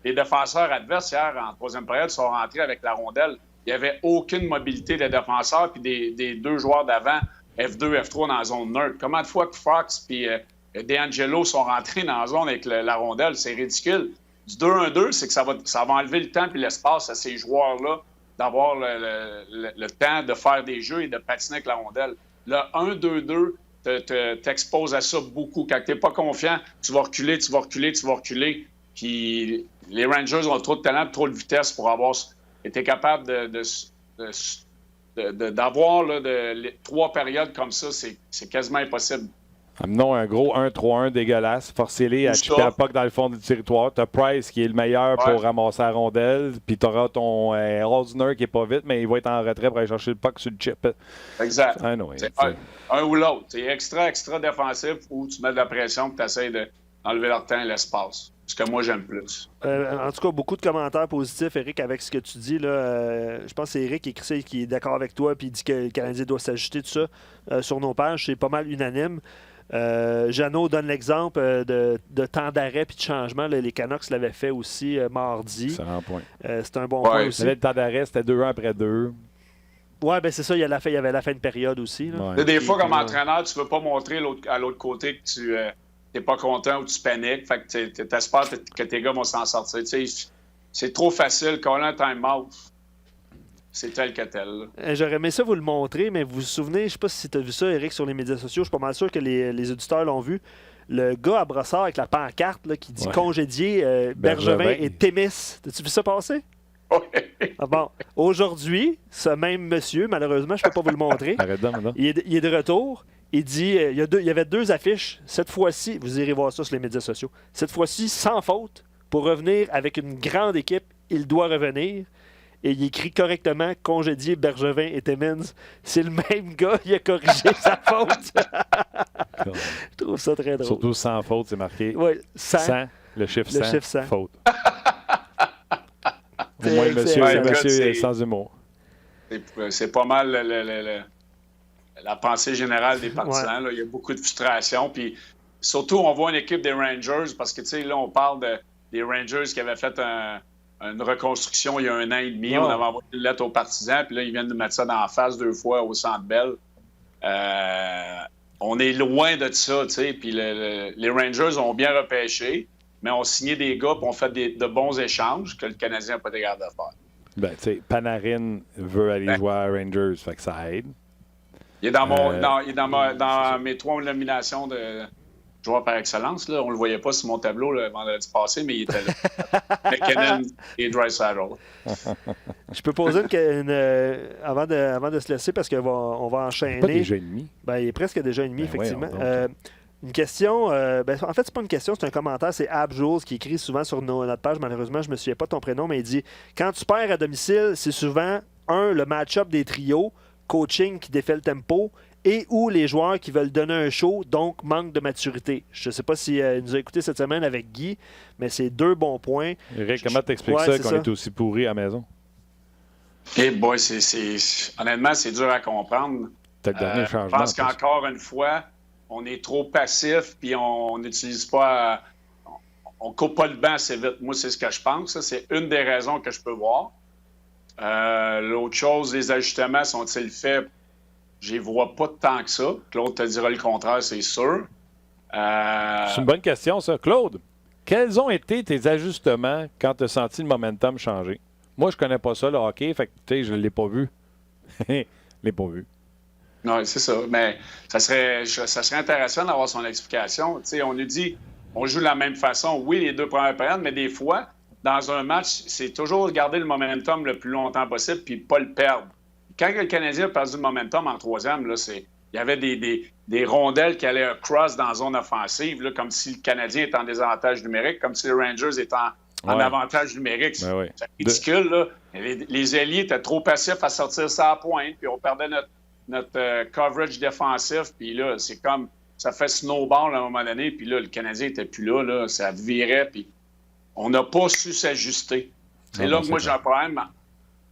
les défenseurs adversaires en 3e période sont rentrés avec la rondelle, il n'y avait aucune mobilité des défenseurs, puis des 2 joueurs d'avant, F2, F3 dans la zone neutre. Combien de fois que Fox et DeAngelo sont rentrés dans la zone avec la rondelle? C'est ridicule. Du 2-1-2, c'est que ça va enlever le temps et l'espace à ces joueurs-là d'avoir le temps de faire des jeux et de patiner avec la rondelle. Le 1-2-2 t'expose à ça beaucoup. Quand tu n'es pas confiant, tu vas reculer. Puis les Rangers ont trop de talent et trop de vitesse pour avoir été capable d'avoir 3 périodes comme ça, c'est quasiment impossible. Amenons un gros 1-3-1 dégueulasse. Forcez-les à chipper la puck dans le fond du territoire. T'as Price qui est le meilleur pour ramasser la rondelle. Puis t'auras ton Rosner qui est pas vite, mais il va être en retrait pour aller chercher le puck sur le chip. Exact. Ah, non, c'est un ou l'autre. C'est extra défensif ou tu mets de la pression et tu essaies d'enlever leur temps et l'espace. Ce que moi, j'aime plus. En tout cas, beaucoup de commentaires positifs, Éric, avec ce que tu dis. Là, je pense que c'est Éric qui écrit ça, qui est d'accord avec toi puis il dit que le Canadien doit s'ajuster, tout ça. Sur nos pages, c'est pas mal unanime. Jeannot donne l'exemple de temps d'arrêt puis de changement. Là, les Canucks l'avaient fait aussi mardi. C'est un point. C'est un bon point aussi. Le temps d'arrêt, c'était 2-1 après 2. Oui, ben c'est ça. Il y avait la fin de période aussi. Là. Ouais. Des fois, comme entraîneur, tu ne veux pas montrer à l'autre côté que tu n'es pas content ou tu paniques. Fait que tu espères que tes gars vont s'en sortir. C'est trop facile. Quand on a un time-out, c'est tel que tel. J'aurais aimé ça vous le montrer, mais vous vous souvenez, je ne sais pas si tu as vu ça, Éric, sur les médias sociaux. Je suis pas mal sûr que les auditeurs l'ont vu. Le gars à Brossard avec la pancarte là, qui dit congédier Bergevin et Témis. As-tu vu ça passer? Oui. Ah bon. Aujourd'hui, ce même monsieur, malheureusement, je ne peux pas vous le montrer. Il est de retour. Il dit il y avait 2 affiches. Cette fois-ci, vous irez voir ça sur les médias sociaux. Cette fois-ci, sans faute, pour revenir avec une grande équipe, il doit revenir. Et il écrit correctement congédier Bergevin et Timmins. C'est le même gars, il a corrigé sa faute. Je trouve ça très drôle. Surtout sans faute, c'est marqué. Oui, 100. Le chiffre 100. Faute. Au moins, le monsieur est sans humour. C'est pas mal la pensée générale des partisans. Là. Il y a beaucoup de frustration. Puis surtout, on voit une équipe des Rangers parce que, tu sais, là, on parle des Rangers qui avaient fait une reconstruction il y a 1 an et demi. On avait envoyé une lettre aux partisans, puis là, ils viennent de mettre ça dans la face 2 fois au Centre Bell. On est loin de ça, tu sais. Puis les Rangers ont bien repêché, mais ont signé des gars et ont fait de bons échanges que le Canadien n'a pas été capable de faire. Ben, tu sais, Panarin veut aller jouer à Rangers, fait que ça aide. Il est dans mes 3 nominations de joueur par excellence. Là. On ne le voyait pas sur mon tableau le vendredi passé, mais il était là. McKinnon et Draisaitl. Je peux poser avant de se laisser, parce qu'on va enchaîner. Pas déjà et demi. Ben, il est presque déjà et demi, effectivement. Une question, en fait, c'est pas une question, c'est un commentaire. C'est Ab Jules qui écrit souvent sur notre page. Malheureusement, je me souviens pas de ton prénom, mais il dit « Quand tu perds à domicile, c'est souvent, le match-up des trios, coaching qui défait le tempo, et ou les joueurs qui veulent donner un show, donc manque de maturité. » Je ne sais pas s'il nous a écouté cette semaine avec Guy, mais c'est 2 bons points. Eric, comment t'expliques ça qu'on est aussi pourri à la maison? Boy, honnêtement, c'est dur à comprendre. Je pense qu'encore une fois, on est trop passif, puis on n'utilise pas... on coupe pas le banc assez vite. Moi, c'est ce que je pense. Ça, c'est une des raisons que je peux voir. L'autre chose, les ajustements sont-ils faits? Je les vois pas tant que ça. Claude te dira le contraire, c'est sûr. C'est une bonne question, ça. Claude, quels ont été tes ajustements quand tu as senti le momentum changer? Moi, je connais pas ça, le hockey, fait que tu sais, je l'ai pas vu. Je l'ai pas vu. Non, c'est ça. Mais ça serait intéressant d'avoir son explication. Tu sais, on nous dit, on joue de la même façon. Oui, les 2 premières périodes, mais des fois, dans un match, c'est toujours garder le momentum le plus longtemps possible puis pas le perdre. Quand le Canadien a perdu le momentum en 3e, là, il y avait des rondelles qui allaient cross dans la zone offensive, là, comme si le Canadien était en désavantage numérique, comme si les Rangers étaient en avantage numérique. C'est ridicule. Là. Les ailiers étaient trop passifs à sortir ça à pointe, puis on perdait notre coverage défensif, puis là, c'est comme ça fait snowball à un moment donné, puis là, le Canadien n'était plus là, ça virait, puis on n'a pas su s'ajuster. C'est là que moi, j'ai un problème.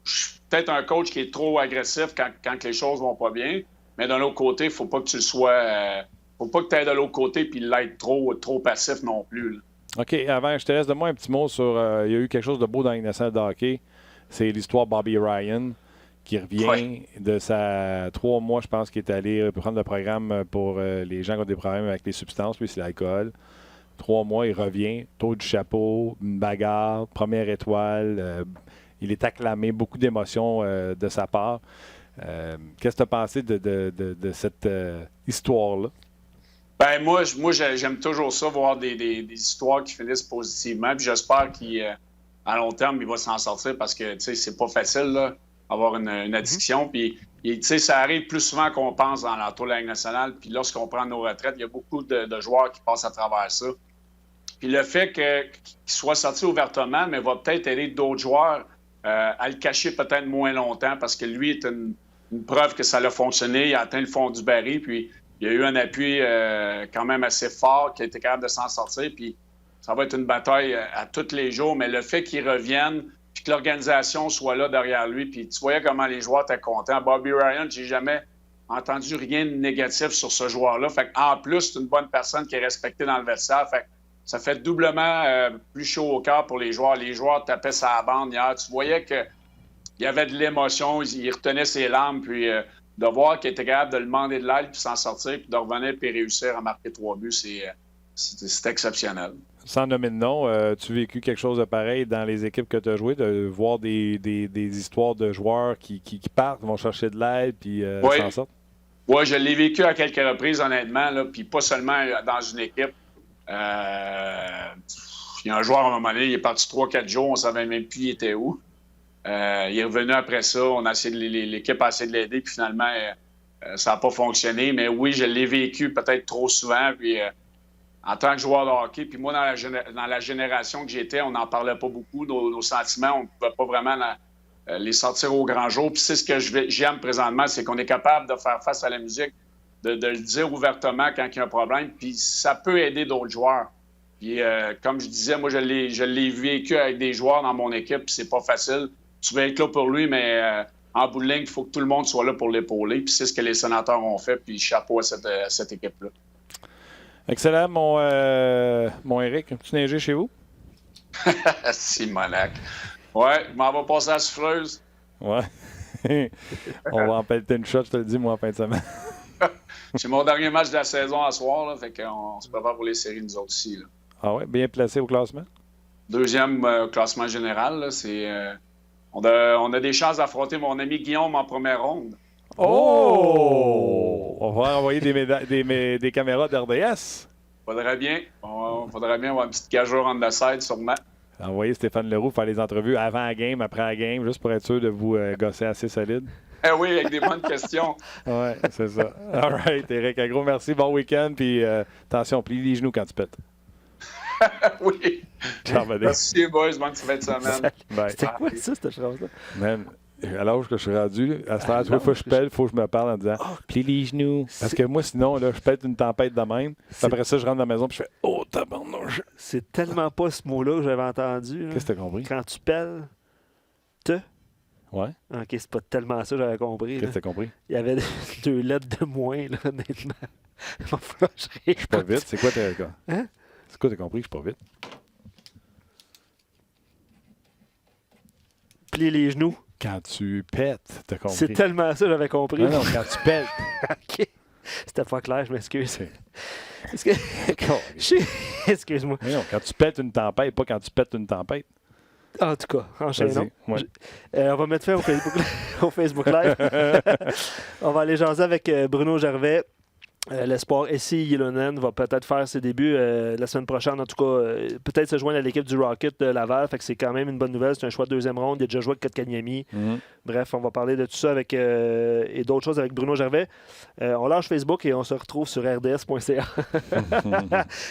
Je suis peut-être un coach qui est trop agressif quand les choses vont pas bien, mais d'un autre côté, il ne faut pas que tu sois... faut pas que tu ailles de l'autre côté puis l'être trop passif non plus. Là. OK, avant, je te laisse de moi un petit mot sur... il y a eu quelque chose de beau dans l'NSL de hockey. C'est l'histoire de Bobby Ryan qui revient de sa 3 mois, je pense, qui est allé prendre le programme pour les gens qui ont des problèmes avec les substances. Lui, c'est l'alcool. 3 mois, il revient, taux du chapeau, une bagarre, première étoile... il est acclamé, beaucoup d'émotions de sa part. Qu'est-ce que tu as pensé de cette histoire-là? Ben moi, j'aime toujours ça, voir des histoires qui finissent positivement. Puis j'espère qu'à long terme, il va s'en sortir parce que c'est pas facile là, avoir une addiction. Puis Ça arrive plus souvent qu'on pense dans l'entour de la Ligue nationale. Puis lorsqu'on prend nos retraites, il y a beaucoup de joueurs qui passent à travers ça. Puis le fait qu'il soit sorti ouvertement, mais va peut-être aider d'autres joueurs à le cacher peut-être moins longtemps parce que lui est une preuve que ça a fonctionné. Il a atteint le fond du baril. Puis il y a eu un appui quand même assez fort qui a été capable de s'en sortir. Puis ça va être une bataille à tous les jours. Mais le fait qu'il revienne, puis que l'organisation soit là derrière lui, puis tu voyais comment les joueurs étaient contents. Bobby Ryan, j'ai jamais entendu rien de négatif sur ce joueur-là. Fait qu'en plus, c'est une bonne personne qui est respectée dans le vestiaire. Fait que ça fait doublement plus chaud au cœur pour les joueurs. Les joueurs tapaient sa bande hier. Tu voyais qu'il y avait de l'émotion, il retenait ses larmes, puis de voir qu'il était capable de le demander de l'aide, puis s'en sortir, puis de revenir, puis réussir à marquer 3 buts, c'est exceptionnel. Sans nommer de nom, tu as vécu quelque chose de pareil dans les équipes que tu as jouées, de voir des histoires de joueurs qui partent, vont chercher de l'aide, puis s'en sortent? Oui, je l'ai vécu à quelques reprises, honnêtement, là, puis pas seulement dans une équipe. Il y a un joueur, à un moment donné, il est parti 3-4 jours, on ne savait même plus il était où. Il est revenu après ça, l'équipe a essayé de l'aider, puis finalement, ça n'a pas fonctionné. Mais oui, je l'ai vécu peut-être trop souvent, puis en tant que joueur de hockey, puis moi, dans la génération que j'étais, on n'en parlait pas beaucoup. Nos sentiments, on ne pouvait pas vraiment les sortir au grand jour. Puis c'est ce que j'aime présentement, c'est qu'on est capable de faire face à la musique, de le dire ouvertement quand il y a un problème. Puis ça peut aider d'autres joueurs. Puis comme je disais, moi, je l'ai vécu avec des joueurs dans mon équipe, puis c'est pas facile. Tu veux être là pour lui, mais en bout de ligne, il faut que tout le monde soit là pour l'épauler. Puis c'est ce que les Sénateurs ont fait, puis chapeau à cette équipe-là. Excellent, mon Éric. As-tu neigé chez vous? Simonac. Ouais, je m'en vais passer à la souffleuse. Ouais. On va en pelleter une shot, je te le dis, moi, en fin de semaine. C'est mon dernier match de la saison à soir, là, fait qu'on se prépare pour les séries, nous autres aussi. Là. Ah ouais, bien placé au classement? Deuxième classement général, là, on a des chances d'affronter mon ami Guillaume en première ronde. Oh! On va envoyer des caméras d'RDS. Faudrait bien avoir une petite gageure on the side, sûrement. Envoyer Stéphane Leroux faire les entrevues avant la game, après la game, juste pour être sûr de vous gosser assez solide. Eh oui, avec des bonnes questions. Oui, c'est ça. All right, Éric, un gros merci. Bon week-end, puis attention, plie les genoux quand tu pètes. Oui. Ciao, buddy. Merci, boys. Bonne fin de semaine. C'était quoi ça, cette chose-là? Man, à l'âge que je suis rendu, à ce temps, il faut que je pèle, il faut que je me parle en disant plie les genoux. Parce que moi, sinon, là, je pète une tempête de même. Après ça, je rentre dans la maison et je fais oh, tabarnouche. C'est tellement pas ce mot-là que j'avais entendu. Qu'est-ce que t'as compris? Quand tu pèles, Ouais. OK, c'est pas tellement ça que j'avais compris. Qu'est-ce que t'as compris? Il y avait 2 lettres de moins, là, honnêtement. Il va falloir que je suis pas vite. C'est quoi tes cas? Hein? C'est quoi t'as compris? Je suis pas vite. Plier les genoux. Quand tu pètes, t'as compris. C'est tellement ça que j'avais compris. Non, quand tu pètes. OK. C'était pas clair, je m'excuse. Excuse-moi. Non, quand tu pètes une tempête, pas quand tu pètes une tempête. En tout cas, enchaînons. Ouais. On va mettre fin au Facebook Live. On va aller jaser avec Bruno Gervais. L'espoir Essi Ylonen va peut-être faire ses débuts la semaine prochaine. En tout cas, peut-être se joindre à l'équipe du Rocket de Laval. Fait que c'est quand même une bonne nouvelle. C'est un choix de deuxième ronde. Il a déjà joué avec Kotkaniemi. Bref, on va parler de tout ça avec, et d'autres choses avec Bruno Gervais. On lâche Facebook et on se retrouve sur rds.ca.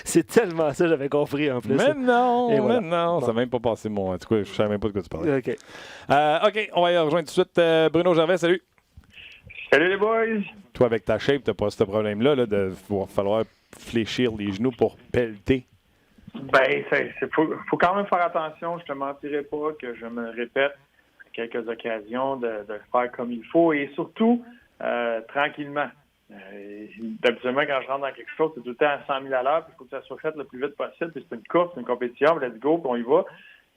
C'est tellement ça, j'avais compris en plus. Mais non, voilà. non. Ça n'a même pas passé mon... En tout cas, je ne savais même pas de quoi tu parlais. OK. OK, on va y rejoindre tout de suite Bruno Gervais. Salut. Salut les boys! Toi, avec ta shape, t'as pas ce problème-là là, de falloir fléchir les genoux pour pelleter. Ben, faut quand même faire attention. Je te mentirai pas que je me répète à quelques occasions de le faire comme il faut et surtout tranquillement. D'habituellement, quand je rentre dans quelque chose, c'est tout le temps à 100 000 à l'heure, puis il faut que ça soit fait le plus vite possible. Puis c'est une course, c'est une compétition, let's go, puis on y va.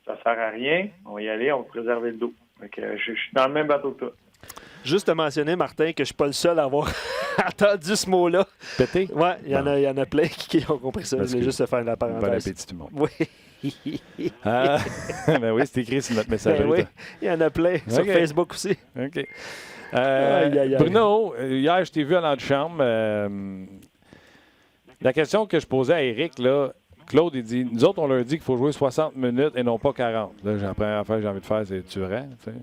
Ça sert à rien. On va y aller, on va préserver le dos. Donc, je suis dans le même bateau que toi. Juste te mentionner, Martin, que je ne suis pas le seul à avoir entendu ce mot-là. Pété? Oui, il y en a plein qui ont compris ça. Je voulais juste faire la parenthèse. Bon appétit tout le monde. Oui. Ben oui, c'est écrit sur notre messagerie. Ben oui, il y en a plein. Sur Facebook aussi. OK. Aïe. Bruno, hier, je t'ai vu à l'antichambre. La question que je posais à Éric, là, Claude, il dit, nous autres, on leur dit qu'il faut jouer 60 minutes et non pas 40. Là, la première affaire que j'ai envie de faire, c'est tu rends, tu sais.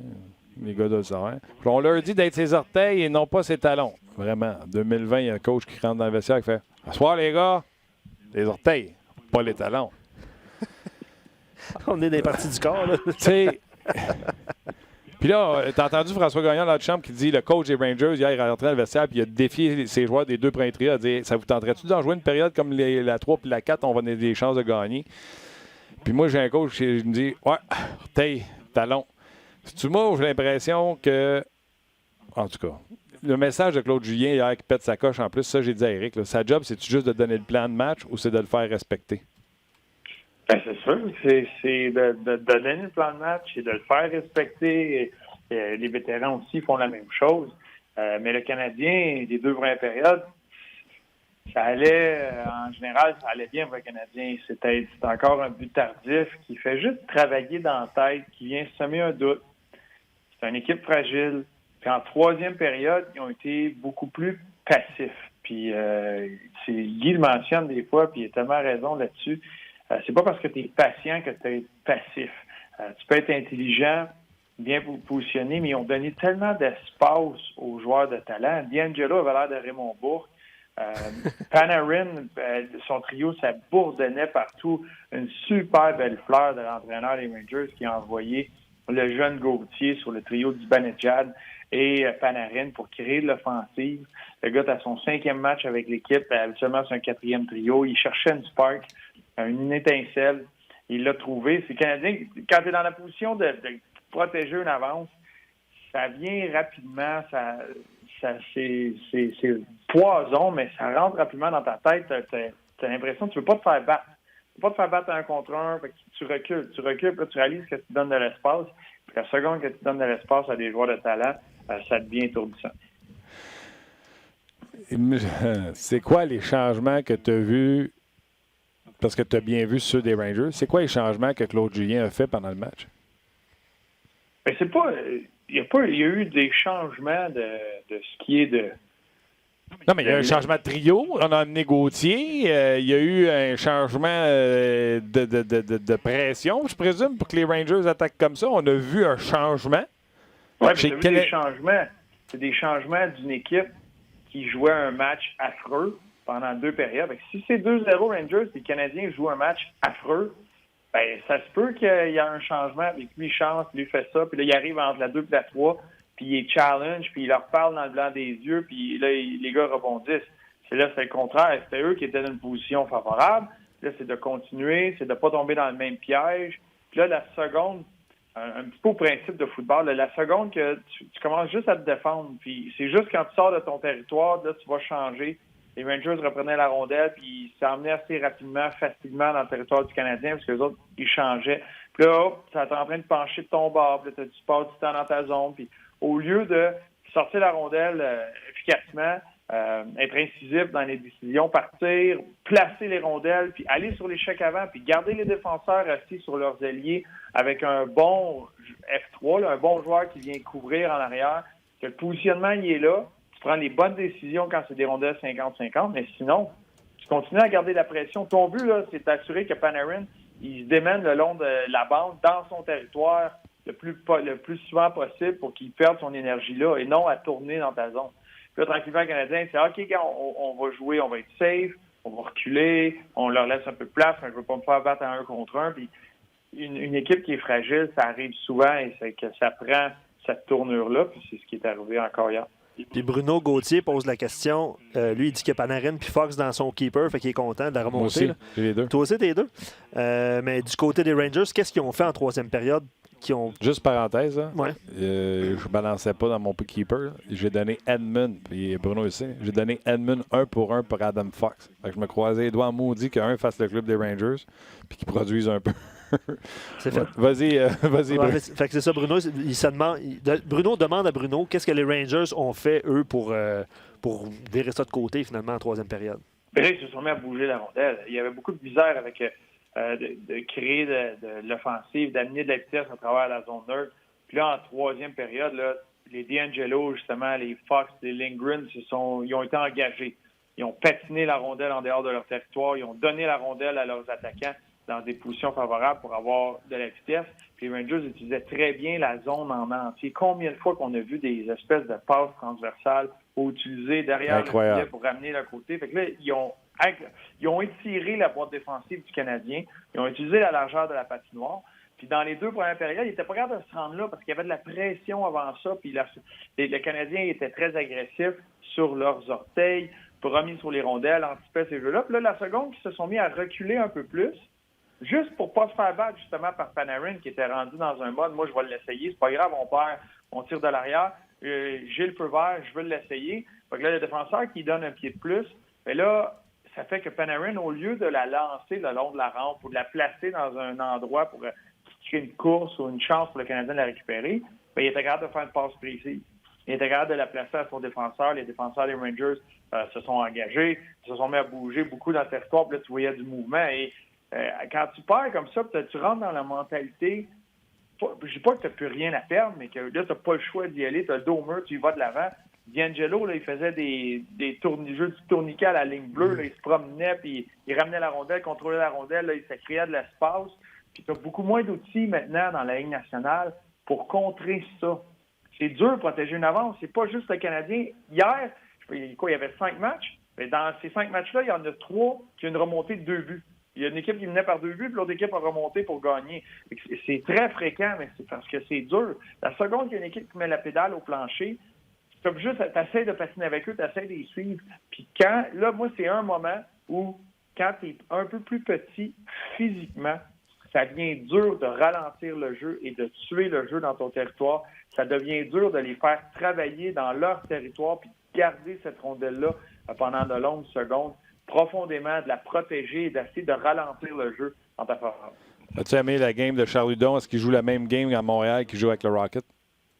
les gars de ça. Hein? Puis on leur dit d'être ses orteils et non pas ses talons. Vraiment. En 2020, il y a un coach qui rentre dans le vestiaire et fait « Asseoir, les gars, les orteils, pas les talons. » On est dans les parties du corps, là. Tu sais... Puis là, t'as entendu François Gagnon dans la chambre qui dit le coach des Rangers, hier, il est rentré dans le vestiaire et il a défié ses joueurs des deux premiers trios. Il a dit ça vous tenterait-tu d'en jouer une période comme la 3 puis la 4, on va donner des chances de gagner. Puis moi, j'ai un coach qui me dit ouais, orteil, talon. C'est-tu moi où j'ai l'impression que. En tout cas, le message de Claude Julien hier qui pète sa coche en plus, ça, j'ai dit à Eric, là, sa job, c'est-tu juste de donner le plan de match ou c'est de le faire respecter? Ben, c'est sûr, c'est de donner le plan de match et de le faire respecter. Les vétérans aussi font la même chose. Mais le Canadien, les deux premières périodes, ça allait, en général, ça allait bien pour le Canadien. C'est encore un but tardif qui fait juste travailler dans la tête, qui vient semer un doute. C'est une équipe fragile. Puis en troisième période, ils ont été beaucoup plus passifs. Puis Guy le mentionne des fois, puis il a tellement raison là-dessus. C'est pas parce que tu es patient que tu es passif. Tu peux être intelligent, bien positionné, mais ils ont donné tellement d'espace aux joueurs de talent. D'Angelo avait l'air de Raymond Bourque. Panarin, son trio, ça bourdonnait partout. Une super belle fleur de l'entraîneur des Rangers qui a envoyé le jeune Gauthier sur le trio du Zibanejad et Panarin pour créer de l'offensive. Le gars a son 5e match avec l'équipe. Habituellement, c'est un 4e trio. Il cherchait une spark, une étincelle. Il l'a trouvé. C'est Canadien. Quand tu es dans la position de protéger une avance, ça vient rapidement. C'est poison, mais ça rentre rapidement dans ta tête. Tu as l'impression que tu ne veux pas te faire battre. Tu ne veux pas te faire battre 1 contre 1. Tu recules, puis là, tu réalises que tu donnes de l'espace. Puis la seconde que tu donnes de l'espace à des joueurs de talent, ça devient étourdissant. C'est quoi les changements que tu as vus? Parce que tu as bien vu ceux des Rangers. C'est quoi les changements que Claude Julien a fait pendant le match? Ben, c'est pas. Il y a eu des changements de ce qui est de. Non, mais il y a eu un changement de trio. On a amené Gauthier. Il y a eu un changement de pression, je présume, pour que les Rangers attaquent comme ça. On a vu un changement. Oui, mais des changements. C'est des changements d'une équipe qui jouait un match affreux pendant 2 périodes. Si c'est 2-0 Rangers et les Canadiens jouent un match affreux, ben ça se peut qu'il y ait un changement, puis lui il change, puis lui fait ça, puis là il arrive entre la 2 et la 3, puis il est challenge, puis il leur parle dans le blanc des yeux, puis là les gars rebondissent. C'est le contraire. C'était eux qui étaient dans une position favorable. Là, c'est de continuer, c'est de ne pas tomber dans le même piège. Puis là, la seconde, un petit peu au principe de football, là, la seconde que tu commences juste à te défendre, puis c'est juste quand tu sors de ton territoire, là, tu vas changer. Les Rangers reprenaient la rondelle, puis ils s'emmenaient assez rapidement, facilement dans le territoire du Canadien, parce que les autres, ils changeaient. Puis là, hop, ça t'es en train de pencher de ton bord, puis là, tu passes du temps dans ta zone, puis au lieu de sortir la rondelle efficacement, être incisif dans les décisions, partir, placer les rondelles, puis aller sur l'échec avant, puis garder les défenseurs assis sur leurs ailiers avec un bon F3, là, un bon joueur qui vient couvrir en arrière, que le positionnement, il est là. Tu prends les bonnes décisions quand c'est des rondelles 50-50, mais sinon, tu continues à garder la pression. Ton but, là, c'est d'assurer que Panarin, il se démène le long de la bande, dans son territoire, le plus souvent possible pour qu'il perde son énergie là et non à tourner dans ta zone. Puis là, tranquillement, le Canadien, c'est OK, on va jouer, on va être safe, on va reculer, on leur laisse un peu de place, mais je ne veux pas me faire battre à 1 contre 1. Puis une équipe qui est fragile, ça arrive souvent et c'est que ça prend cette tournure-là, puis c'est ce qui est arrivé encore hier. Puis Bruno Gauthier pose la question. Lui, il dit que Panarin puis Fox dans son keeper, fait qu'il est content de la remonter. Moi aussi, j'ai les deux. Toi aussi, t'es les deux. Mais du côté des Rangers, qu'est-ce qu'ils ont fait en troisième période? Juste parenthèse, hein? Ouais. Je balançais pas dans mon keeper. J'ai donné Edmund, puis Bruno aussi. J'ai donné Edmund 1 pour Adam Fox. Fait que je me croisais les doigts en maudit qu'un fasse le club des Rangers, puis qu'il produise un peu. C'est fait. Vas-y, Bruno. Fait que c'est ça, Bruno. Bruno demande à Bruno qu'est-ce que les Rangers ont fait, eux, pour virer ça de côté, finalement, en troisième période. Ils se sont mis à bouger la rondelle. Il y avait beaucoup de misère avec de créer de l'offensive, d'amener de la vitesse à travers la zone neutre. Puis là, en troisième période, là, les D'Angelo, justement, les Fox, les Lindgren, ils ont été engagés. Ils ont patiné la rondelle en dehors de leur territoire. Ils ont donné la rondelle à leurs attaquants. dans des positions favorables pour avoir de la vitesse. Puis les Rangers utilisaient très bien la zone en entier. Combien de fois qu'on a vu des espèces de passes transversales utilisées derrière le filet pour ramener le côté. Fait que là, ils ont étiré la boîte défensive du Canadien. Ils ont utilisé la largeur de la patinoire. Puis dans les 2 premières périodes, ils n'étaient pas capables de se rendre là parce qu'il y avait de la pression avant ça. Puis les Canadiens étaient très agressifs sur leurs orteils, promis sur les rondelles, anticipaient ces jeux-là. Puis là, la seconde, ils se sont mis à reculer un peu plus, juste pour ne pas se faire battre justement par Panarin qui était rendu dans un mode, moi je vais l'essayer, c'est pas grave, on tire de l'arrière, j'ai le feu vert, je veux l'essayer. Fait que là, le défenseur qui donne un pied de plus, mais là, ça fait que Panarin, au lieu de la lancer le long de la rampe ou de la placer dans un endroit pour créer une course ou une chance pour le Canadien de la récupérer, bien, il était capable de faire une passe précise. Il était capable de la placer à son défenseur. Les défenseurs des Rangers se sont engagés, se sont mis à bouger beaucoup dans le territoire, puis là, tu voyais du mouvement. Et quand tu perds comme ça, tu rentres dans la mentalité, je dis pas que tu n'as plus rien à perdre, mais que là, tu n'as pas le choix d'y aller, tu as le dos au mur, tu y vas de l'avant. D'Angelo, là, il faisait des jeux du tourniquet à la ligne bleue, là, il se promenait, puis il ramenait la rondelle, contrôlait la rondelle, là, ça créait de l'espace. Puis tu as beaucoup moins d'outils maintenant dans la Ligue nationale pour contrer ça. C'est dur de protéger une avance. C'est pas juste le Canadien. Hier, il y avait 5 matchs. Mais dans ces 5 matchs-là, il y en a 3 qui ont une remontée de 2 buts. Il y a une équipe qui menait par 2 buts, puis l'autre équipe a remonté pour gagner. C'est très fréquent, mais c'est parce que c'est dur. La seconde, il y a une équipe qui met la pédale au plancher. Tu essaies de patiner avec eux, tu essaies de les suivre. Puis là, moi, c'est un moment où, quand tu es un peu plus petit physiquement, ça devient dur de ralentir le jeu et de tuer le jeu dans ton territoire. Ça devient dur de les faire travailler dans leur territoire puis de garder cette rondelle-là pendant de longues secondes, profondément, de la protéger et d'essayer de ralentir le jeu en ta faveur. As-tu aimé la game de Charles Hudon? Est-ce qu'il joue la même game à Montréal qu'il joue avec le Rocket?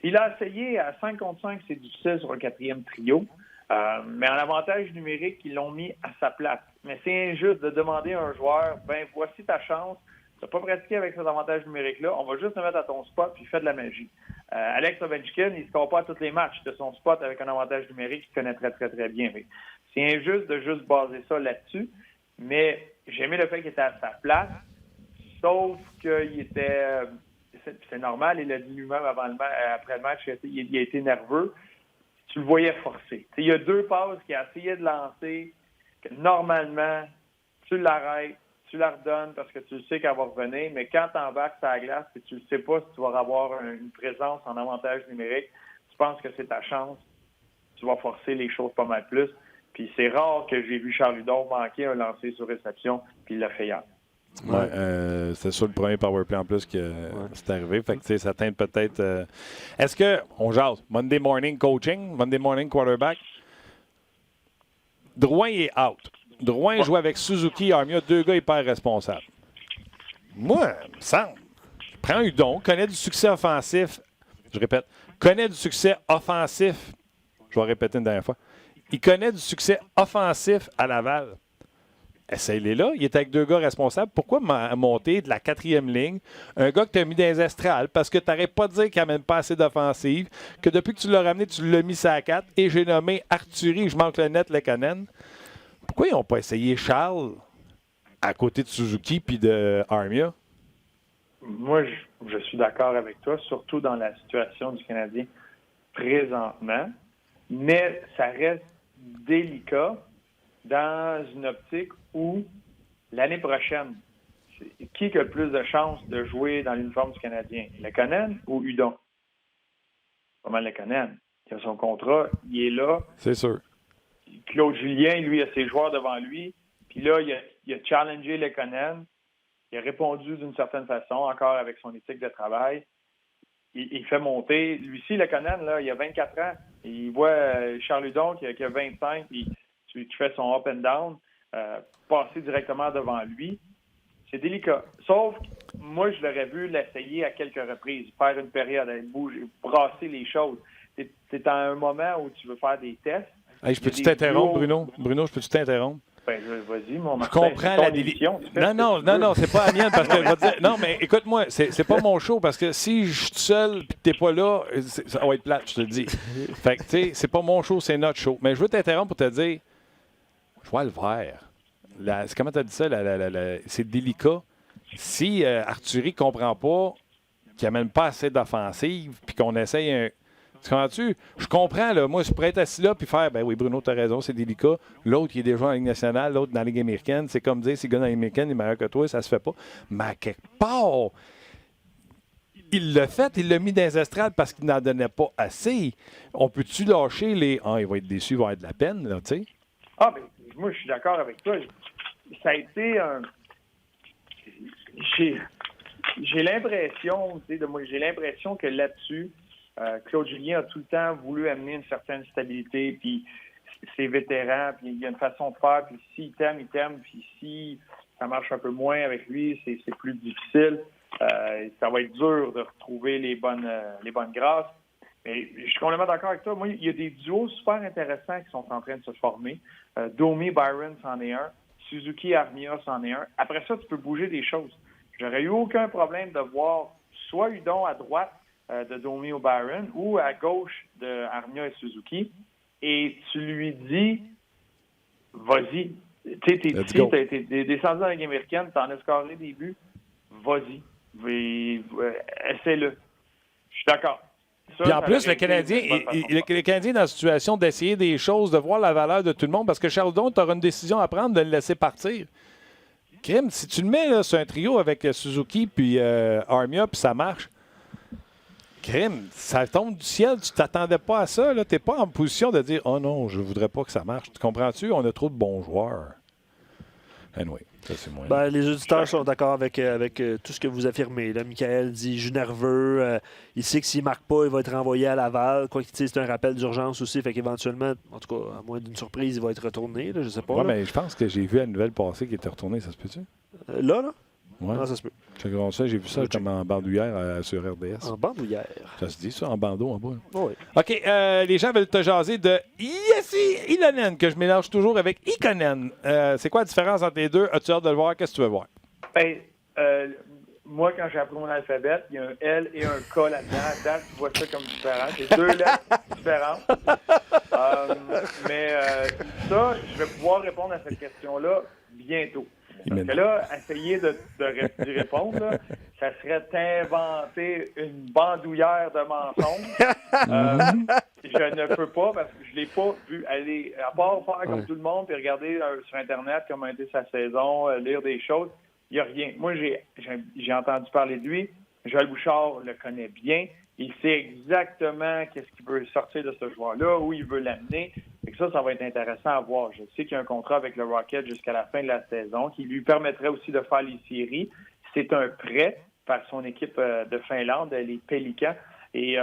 Il a essayé à 5 contre 5, c'est difficile sur le 4e trio. Mais en avantage numérique, ils l'ont mis à sa place. Mais c'est injuste de demander à un joueur, voici ta chance. Tu n'as pas pratiqué avec cet avantage numérique-là. On va juste te mettre à ton spot puis fais de la magie. Alex Ovechkin, il ne score pas à tous les matchs de son spot avec un avantage numérique qu'il connaît très, très, très bien. C'est injuste de juste baser ça là-dessus. Mais j'ai aimé le fait qu'il était à sa place. Sauf qu'il était... c'est normal, il l'a dit lui-même après le match, il a été nerveux. Tu le voyais forcer. Il y a 2 passes qu'il a essayé de lancer, que normalement, tu l'arrêtes, tu la redonnes parce que tu sais qu'elle va revenir, mais quand tu embarques sur la glace et tu ne sais pas si tu vas avoir une présence en avantage numérique, tu penses que c'est ta chance, tu vas forcer les choses pas mal plus. Puis c'est rare que j'ai vu Charles Hudon manquer un lancer sur réception, puis il l'a fait hier. Ouais, c'était sur le premier powerplay en plus que c'est arrivé. Fait que ça teinte peut-être. Est-ce que, on jase, Monday morning coaching, Monday morning quarterback, Drouin est out. Drouin joue avec Suzuki, Armia, 2 gars hyper responsables. Moi, il me semble, prends Hudon, connaît du succès offensif, je répète, connaît du succès offensif, je vais répéter une dernière fois, il connaît du succès offensif à Laval. Essaye-les là. Il est avec 2 gars responsables. Pourquoi monter de la 4e ligne un gars que tu as mis dans les estrales parce que tu n'arrêtes pas de dire qu'il n'amène pas assez d'offensive, que depuis que tu l'as ramené, tu l'as mis sur la 4 et j'ai nommé Arthurie, je manque le net, Lekanen. Pourquoi ils n'ont pas essayé Charles à côté de Suzuki puis de Armia? Moi, je suis d'accord avec toi, surtout dans la situation du Canadien présentement, mais ça reste délicat dans une optique où l'année prochaine, qui a le plus de chances de jouer dans l'uniforme du Canadien? Lekanen ou Hudon? Pas mal Lekanen. Il a son contrat, il est là. C'est sûr. Claude Julien, lui, a ses joueurs devant lui. Puis là, il a challengé Lekanen. Il a répondu d'une certaine façon, encore avec son éthique de travail. Il fait monter. Lui-ci, Lekanen, là, il a 24 ans. Il voit Charles Hudon qui a 25, puis tu fais son up and down, passer directement devant lui. C'est délicat. Sauf que moi, je l'aurais vu l'essayer à quelques reprises, faire une période, bouger, brasser les choses. C'est à un moment où tu veux faire des tests. Hey, je peux-tu t'interrompre, Bruno? Bruno, je peux-tu t'interrompre? Ben, vas-y, mon Je comprends la délication. Non, c'est pas la mienne parce que je vais te dire. Non, mais écoute-moi, c'est pas mon show parce que si je suis tout seul et que t'es pas là, ça va être plate, je te le dis. Fait que, tu sais, c'est pas mon show, c'est notre show. Mais je veux t'interrompre pour te dire, je vois le vert. Comment tu as dit ça? C'est délicat. si Arthurie ne comprend pas qu'il n'amène pas assez d'offensive, puis qu'on essaye tu comprends-tu? Je comprends, là. Moi, je pourrais être assis là puis faire, ben oui, Bruno, t'as raison, c'est délicat. L'autre, il est déjà en Ligue nationale, l'autre dans la Ligue américaine. C'est comme dire, si le gars dans la Ligue américaine est meilleur que toi, ça se fait pas. Mais à quelque part, il l'a fait, il l'a mis dans les estrades parce qu'il n'en donnait pas assez. On peut-tu lâcher les. Ah, il va être déçu, il va avoir de la peine, là, tu sais? Ah, ben, moi, je suis d'accord avec toi. Ça a été un. J'ai l'impression, tu sais, j'ai l'impression que là-dessus, Claude Julien a tout le temps voulu amener une certaine stabilité, puis c'est vétéran, puis il y a une façon de faire, puis s'il t'aime, il t'aime, puis si ça marche un peu moins avec lui, c'est plus difficile. Ça va être dur de retrouver les bonnes grâces. Mais je suis complètement d'accord avec toi. Moi, il y a des duos super intéressants qui sont en train de se former. Domi Byron, c'en est un. Suzuki Armia, c'en est un. Après ça, tu peux bouger des choses. J'aurais eu aucun problème de voir soit Hudon à droite de Domi ou Byron ou à gauche de Armia et Suzuki. Et tu lui dis, vas-y. Tu sais, t'es descendu dans la Ligue américaine, t'en as scoré des buts. Vas-y. Essaie-le. Je suis d'accord. Puis en plus, le Canadien est dans la situation d'essayer des choses, de voir la valeur de tout le monde, parce que Charles Hudon, tu auras une décision à prendre de le laisser partir. Crime, si tu le mets là, sur un trio avec Suzuki puis Armia, puis ça marche, crime, ça tombe du ciel, tu t'attendais pas à ça. Tu n'es pas en position de dire « Oh non, je voudrais pas que ça marche ». Tu comprends-tu? On a trop de bons joueurs. Anyway, ça c'est moins. Ben, les auditeurs sont d'accord avec tout ce que vous affirmez. Là, Michael dit « Je suis nerveux. Il sait que s'il ne marque pas, il va être renvoyé à Laval. » Quoi qu'il dise, c'est un rappel d'urgence aussi. Fait qu'éventuellement, en tout cas, à moins d'une surprise, il va être retourné. Là, je sais pas. Oui, mais je pense que j'ai vu la nouvelle passée qui était retournée. Ça se peut-tu? Là? Ouais. Non, ça se peut. J'ai vu ça comme en bandoulière sur RDS. En bandoulière. Ça se dit ça, en bandeau, en bas. Oui. OK, les gens veulent te jaser de Jesse Ylönen, que je mélange toujours avec Ikonen. C'est quoi la différence entre les deux? As-tu hâte de le voir? Qu'est-ce que tu veux voir? Ben, moi, quand j'ai appris mon alphabet, il y a un L et un K là-dedans. Dan, tu vois ça comme différent. C'est deux lettres différentes. Mais ça, je vais pouvoir répondre à cette question-là bientôt. Parce que là, essayer d'y répondre, là, ça serait d'inventer une bandoulière de mensonges. Je ne peux pas parce que je ne l'ai pas vu aller, à part faire comme tout le monde, puis regarder sur Internet comment a été sa saison, lire des choses. Il n'y a rien. Moi, j'ai entendu parler de lui. Joël Bouchard le connaît bien. Il sait exactement qu'est-ce qu'il veut sortir de ce joueur-là, où il veut l'amener. Et ça va être intéressant à voir. Je sais qu'il y a un contrat avec le Rocket jusqu'à la fin de la saison qui lui permettrait aussi de faire les séries. C'est un prêt par son équipe de Finlande, les Pelicans. Et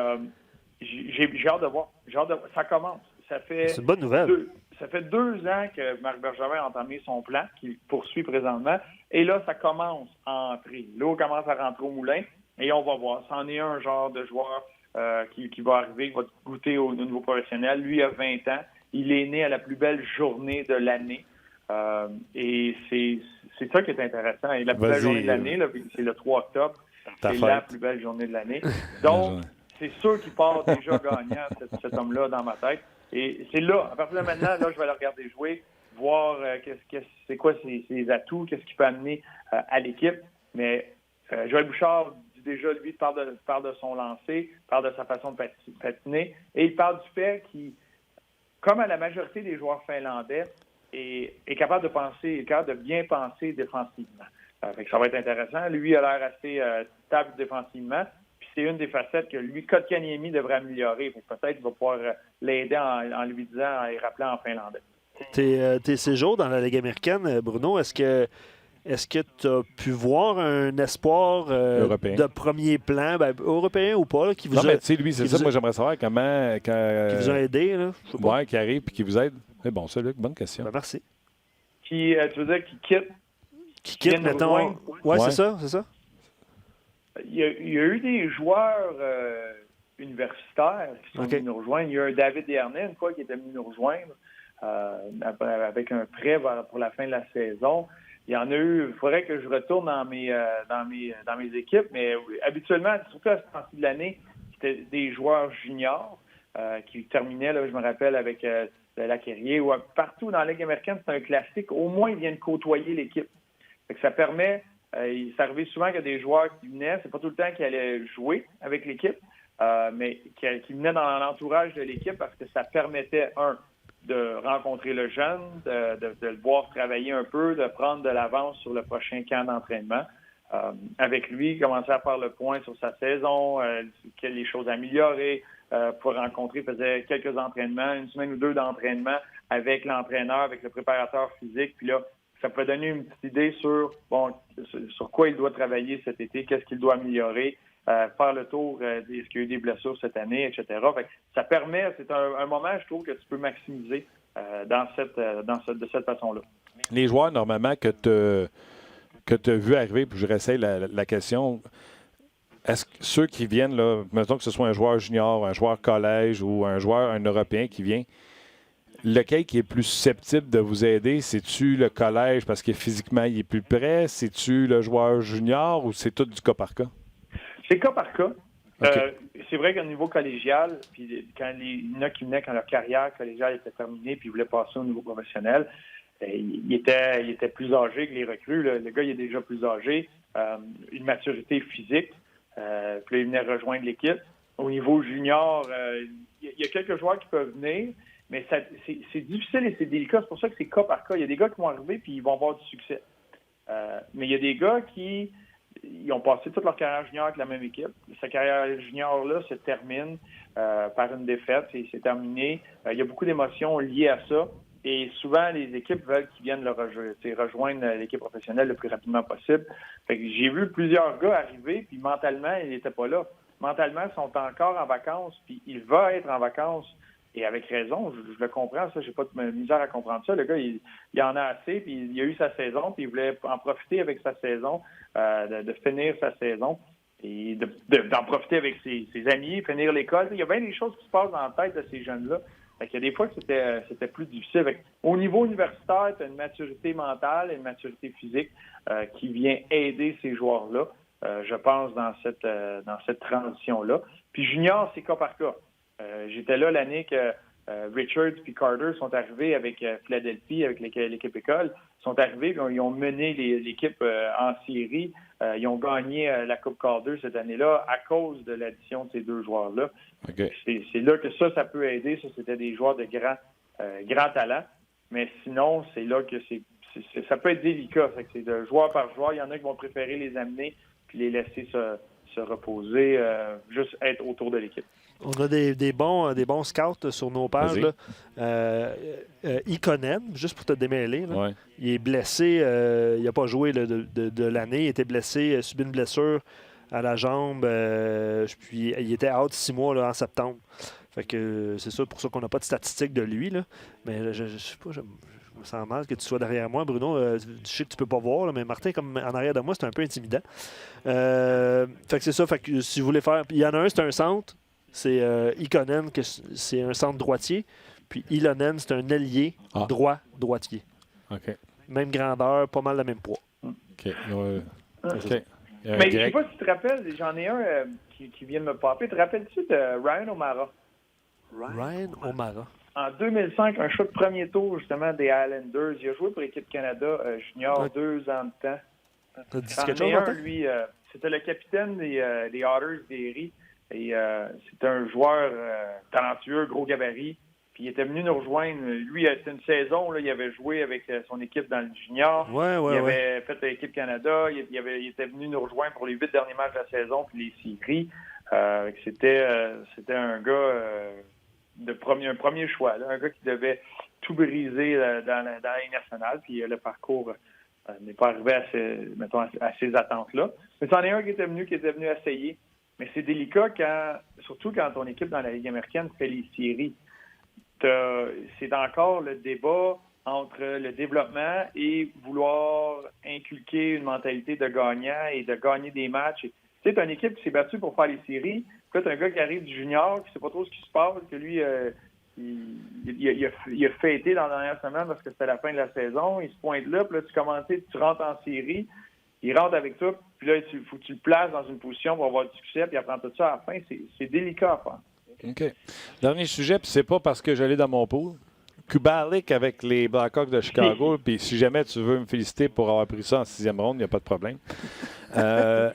j'ai hâte de voir. Ça commence. C'est une bonne nouvelle. Ça fait 2 ans que Marc Bergevin a entamé son plan, qu'il poursuit présentement. Et là, ça commence à entrer. Là, on commence à rentrer au moulin. Et on va voir. C'en est un genre de joueur qui va arriver, qui va goûter au niveau professionnel. Lui a 20 ans. Il est né à la plus belle journée de l'année. Et c'est ça qui est intéressant. Et la plus belle journée de l'année, là, c'est le 3 octobre. C'est la plus belle journée de l'année. Donc, c'est sûr qu'il part déjà gagnant, cet homme-là, dans ma tête. Et c'est là, à partir de maintenant, là, je vais le regarder jouer, voir c'est quoi ses atouts, qu'est-ce qu'il peut amener à l'équipe. Mais Joël Bouchard déjà, lui, parle de son lancer, parle de sa façon de patiner, et il parle du fait qu'il, comme à la majorité des joueurs finlandais, est capable de penser, est capable de bien penser défensivement. Fait que ça va être intéressant. Lui a l'air assez stable défensivement, puis c'est une des facettes que lui, Kotkaniemi, devrait améliorer. Peut-être qu'il va pouvoir l'aider en lui disant, et rappelant en finlandais. Tes séjours dans la Ligue américaine, Bruno, est-ce que tu as pu voir un espoir de premier plan, européen ou pas, qui vous a... lui, c'est ça, moi j'aimerais savoir comment... qui vous a aidé, là? Oui, qui arrive et qui vous aide. C'est bon, ça, Luc, bonne question. Merci. Tu veux dire qui quitte? Qui quitte, mettons... Oui, c'est ça. Il y a eu des joueurs universitaires qui sont venus nous rejoindre. Il y a eu David Desharnais, une fois, qui était venu nous rejoindre avec un prêt pour la fin de la saison. Il y en a eu, il faudrait que je retourne dans mes équipes, mais habituellement, surtout à ce temps-ci de l'année, c'était des joueurs juniors qui terminaient, là, je me rappelle, avec Laquerrier, ou partout dans la Ligue américaine, c'est un classique. Au moins, ils viennent côtoyer l'équipe. Fait que ça permet il s'est arrivé souvent qu'il y a des joueurs qui venaient, c'est pas tout le temps qu'ils allaient jouer avec l'équipe, mais qui venaient dans l'entourage de l'équipe parce que ça permettait, de rencontrer le jeune, de le voir travailler un peu, de prendre de l'avance sur le prochain camp d'entraînement. Avec lui, commencer à faire le point sur sa saison, quelles les choses à améliorer, pour rencontrer, faisait quelques entraînements, une semaine ou deux d'entraînement avec l'entraîneur, avec le préparateur physique, puis là, ça peut donner une petite idée sur quoi il doit travailler cet été, qu'est-ce qu'il doit améliorer, faire le tour, est-ce qu'il y a eu des blessures cette année, etc. Fait que ça permet, c'est un moment, je trouve, que tu peux maximiser de cette façon-là. Les joueurs, normalement, que tu as vu arriver, puis je réessaye la question, est-ce que ceux qui viennent, là, mettons que ce soit un joueur junior, un joueur collège ou un Européen qui vient, lequel qui est plus susceptible de vous aider? C'est-tu le collège parce que physiquement, il est plus près? C'est-tu le joueur junior ou c'est tout du cas par cas? C'est cas par cas. Okay. C'est vrai qu'au niveau collégial, puis quand il y en a qui venaient quand leur carrière collégiale était terminée puis ils voulaient passer au niveau professionnel, il était plus âgé que les recrues. Là. Le gars, il est déjà plus âgé, une maturité physique. Puis là, il venait rejoindre l'équipe. Au niveau junior, il y a quelques joueurs qui peuvent venir, mais c'est difficile et c'est délicat. C'est pour ça que c'est cas par cas. Il y a des gars qui vont arriver puis ils vont avoir du succès. Mais il y a des gars qui ils ont passé toute leur carrière junior avec la même équipe. Sa carrière junior-là se termine par une défaite et c'est terminé. Il y a beaucoup d'émotions liées à ça. Et souvent, les équipes veulent qu'ils viennent rejoindre l'équipe professionnelle le plus rapidement possible. Fait que j'ai vu plusieurs gars arriver, puis mentalement, ils n'étaient pas là. Mentalement, ils sont encore en vacances, puis il va être en vacances. Et avec raison, je le comprends, ça, j'ai pas de misère à comprendre ça. Le gars, il en a assez, puis il a eu sa saison, puis il voulait en profiter avec sa saison, de finir sa saison, et d'en profiter avec ses amis, finir l'école. Il y a bien des choses qui se passent dans la tête de ces jeunes-là. Fait qu'il y a des fois que c'était plus difficile. Au niveau universitaire, tu as une maturité mentale et une maturité physique qui vient aider ces joueurs-là, je pense, dans cette transition-là. Puis junior, c'est cas par cas. J'étais là l'année que Richards et Carter sont arrivés avec Philadelphie, avec l'équipe école. Ils sont arrivés, ils ont mené l'équipe en série. Ils ont gagné la Coupe Calder cette année-là à cause de l'addition de ces deux joueurs-là. Okay. C'est là que ça peut aider. Ça, c'était des joueurs de grand talent. Mais sinon, c'est là que ça peut être délicat. C'est de joueur par joueur. Il y en a qui vont préférer les amener puis les laisser se reposer, juste être autour de l'équipe. On a des bons scouts sur nos pages. Ikonen, juste pour te démêler, là, il est blessé. Il n'a pas joué de l'année. Il était blessé, subi une blessure à la jambe. Puis il était out 6 mois là, en septembre. Fait que c'est ça pour ça qu'on n'a pas de statistiques de lui. Là. Mais je sais pas, je me sens mal que tu sois derrière moi, Bruno. Je sais que tu peux pas voir, là, mais Martin, comme en arrière de moi, c'est un peu intimidant. Fait que c'est ça. Fait que si vous voulez faire. Il y en a un, c'est un centre. C'est Ikonen, c'est un centre droitier. Puis Ilonen, c'est un ailier droitier. OK. Même grandeur, pas mal le même poids. OK. Mais je sais pas si tu te rappelles, j'en ai un qui vient de me popper. Te rappelles-tu de Ryan O'Mara? Ryan O'Mara. En 2005, un choix de premier tour, justement, des Islanders. Il a joué pour l'équipe Canada junior 2 ans de temps. T'as dit quelque chose, lui, c'était le capitaine des Otters d'Erie. Et c'est un joueur talentueux, gros gabarit. Puis il était venu nous rejoindre. Lui, c'était une saison, là, il avait joué avec son équipe dans le junior. Il avait fait l'équipe Canada. Il était venu nous rejoindre pour les 8 derniers matchs de la saison puis les séries. C'était un gars un premier choix. Là, un gars qui devait tout briser dans la Ligue nationale. Puis le parcours n'est pas arrivé à ces attentes-là. Mais c'en est un qui était venu essayer. Mais c'est délicat surtout quand ton équipe dans la Ligue américaine fait les séries. C'est encore le débat entre le développement et vouloir inculquer une mentalité de gagnant et de gagner des matchs. Tu sais, t'as une équipe qui s'est battue pour faire les séries. Puis là, t'as un gars qui arrive du junior, qui sait pas trop ce qui se passe, que lui, il a fêté dans la dernière semaine parce que c'était la fin de la saison. Il se pointe là, puis là, tu rentres en série. Il rentre avec toi, puis là, il faut que tu le places dans une position pour avoir du succès, puis apprendre tout ça à la fin. C'est délicat à faire. OK. Dernier sujet, puis c'est pas parce que j'allais dans mon pool. Kubalik avec les Blackhawks de Chicago. Puis si jamais tu veux me féliciter pour avoir pris ça en 6e ronde, il n'y a pas de problème.